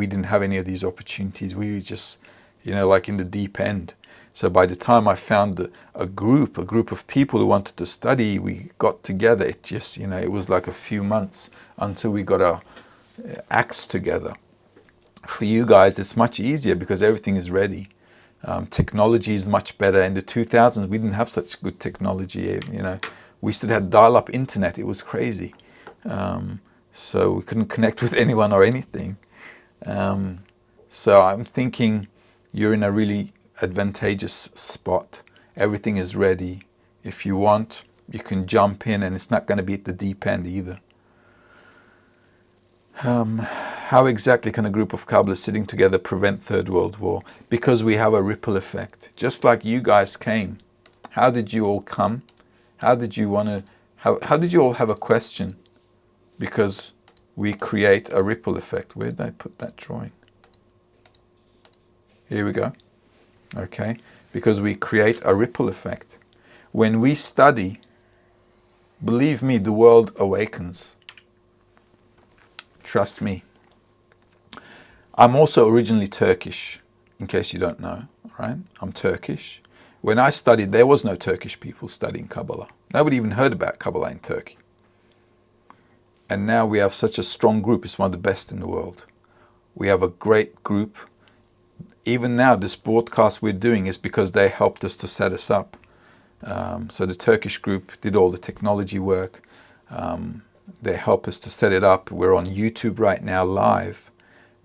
didn't have any of these opportunities. We were just, like in the deep end. So by the time I found a group of people who wanted to study, we got together. It just, it was like a few months until we got our acts together. For you guys, it's much easier because everything is ready. Technology is much better. In the 2000s, we didn't have such good technology. We still had dial-up internet. It was crazy. So we couldn't connect with anyone or anything. So I'm thinking you're in a really advantageous spot. Everything is ready. If you want, you can jump in, and it's not going to be at the deep end either. How exactly can a group of Kabbalists sitting together prevent Third World War? Because we have a ripple effect. Just like you guys came. How did you all come? How did you all have a question? Because we create a ripple effect. Where did I put that drawing? Here we go. Okay. Because we create a ripple effect. When we study, believe me, the world awakens. Trust me. I'm also originally Turkish, in case you don't know, right? I'm Turkish. When I studied, there was no Turkish people studying Kabbalah. Nobody even heard about Kabbalah in Turkey. And now we have such a strong group. It's one of the best in the world. We have a great group. Even now, this broadcast we're doing is because they helped us to set us up. So the Turkish group did all the technology work. They help us to set it up. We're on YouTube right now live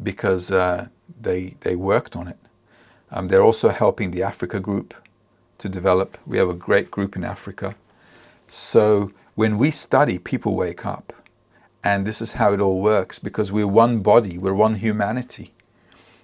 because they worked on it. They're also helping the Africa group to develop. We have a great group in Africa. So when we study, people wake up. And this is how it all works, because we're one body, we're one humanity.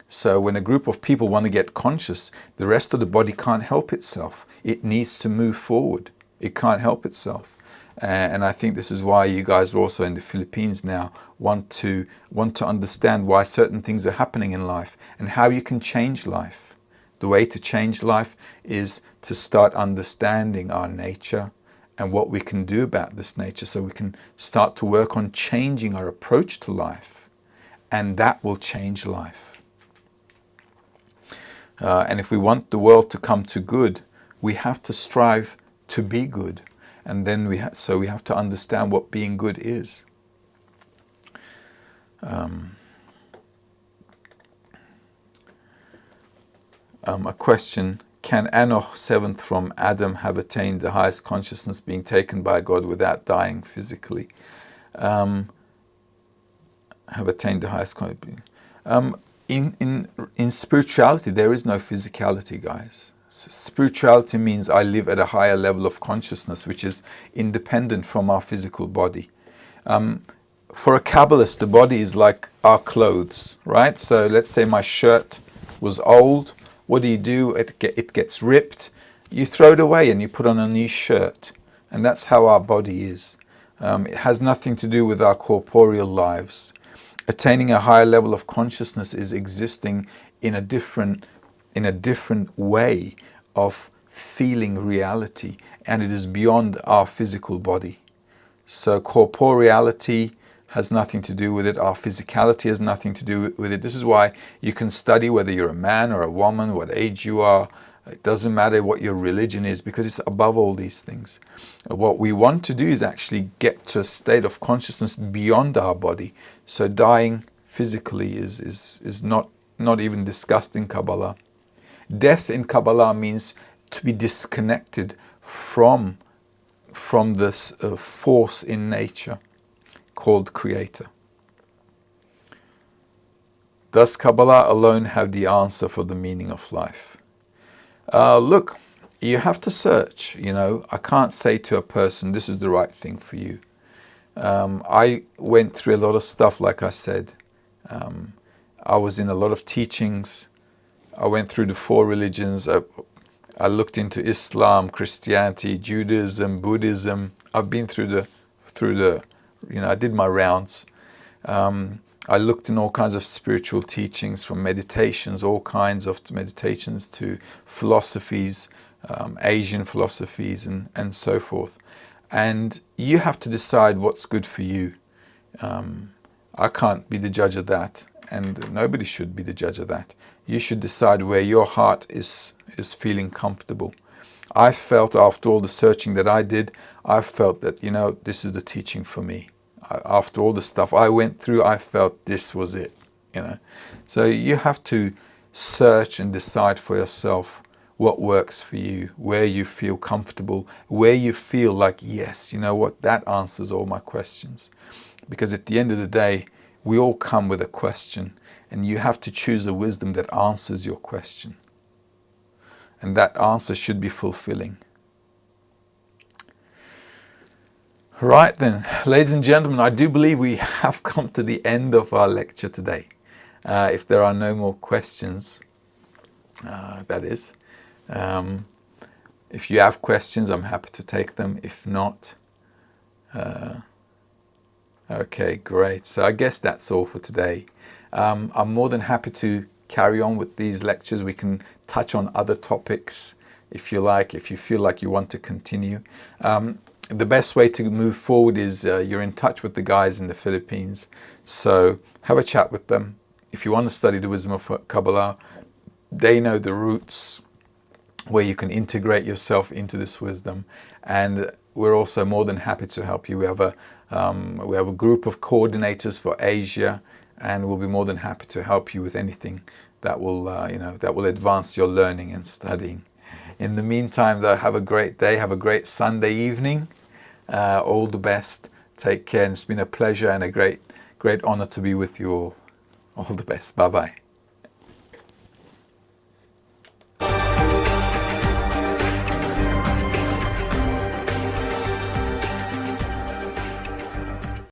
So when a group of people want to get conscious, the rest of the body can't help itself. It needs to move forward. It can't help itself. And I think this is why you guys are also in the Philippines now want to understand why certain things are happening in life and how you can change life. The way to change life is to start understanding our nature and what we can do about this nature, so we can start to work on changing our approach to life, and that will change life. And if we want the world to come to good, we have to strive to be good. And then we have to understand what being good is. A question: can Enoch, seventh from Adam, have attained the highest consciousness, being taken by God without dying physically? Have attained the highest consciousness. In spirituality, there is no physicality, guys. Spirituality means I live at a higher level of consciousness, which is independent from our physical body. For a Kabbalist, the body is like our clothes, right? So let's say my shirt was old. What do? It gets ripped. You throw it away and you put on a new shirt. And that's how our body is. It has nothing to do with our corporeal lives. Attaining a higher level of consciousness is existing in a different way of feeling reality, and it is beyond our physical body. So corporeality has nothing to do with it. Our physicality has nothing to do with it. This is why you can study whether you're a man or a woman, what age you are. It doesn't matter what your religion is, because it's above all these things. What we want to do is actually get to a state of consciousness beyond our body. So dying physically is not even discussed in Kabbalah. Death in Kabbalah means to be disconnected from this force in nature called Creator. Does Kabbalah alone have the answer for the meaning of life? Look, you have to search. I can't say to a person, this is the right thing for you. I went through a lot of stuff, like I said. I was in a lot of teachings. I went through the 4 religions. I looked into Islam, Christianity, Judaism, Buddhism. I've been through the I did my rounds. I looked in all kinds of spiritual teachings, from meditations, all kinds of meditations, to philosophies, Asian philosophies, and so forth. And you have to decide what's good for you. I can't be the judge of that, and nobody should be the judge of that. You should decide where your heart is feeling comfortable. I felt, after all the searching that I did, I felt that, this is the teaching for me. After all the stuff I went through, I felt this was it. So you have to search and decide for yourself what works for you, where you feel comfortable, where you feel like, yes, you know what, that answers all my questions. Because at the end of the day, we all come with a question, and you have to choose a wisdom that answers your question. And that answer should be fulfilling. Right then, ladies and gentlemen, I do believe we have come to the end of our lecture today. If there are no more questions, that is. If you have questions, I'm happy to take them. If not, okay, great. So I guess that's all for today. I'm more than happy to carry on with these lectures. We can touch on other topics if you like, if you feel like you want to continue. The best way to move forward is you're in touch with the guys in the Philippines. So have a chat with them. If you want to study the wisdom of Kabbalah, they know the roots where you can integrate yourself into this wisdom. And we're also more than happy to help you. We have a group of coordinators for Asia, and we'll be more than happy to help you with anything that will advance your learning and studying. In the meantime, though, have a great day. Have a great Sunday evening. All the best. Take care. And it's been a pleasure and a great honor to be with you all. All the best. Bye-bye.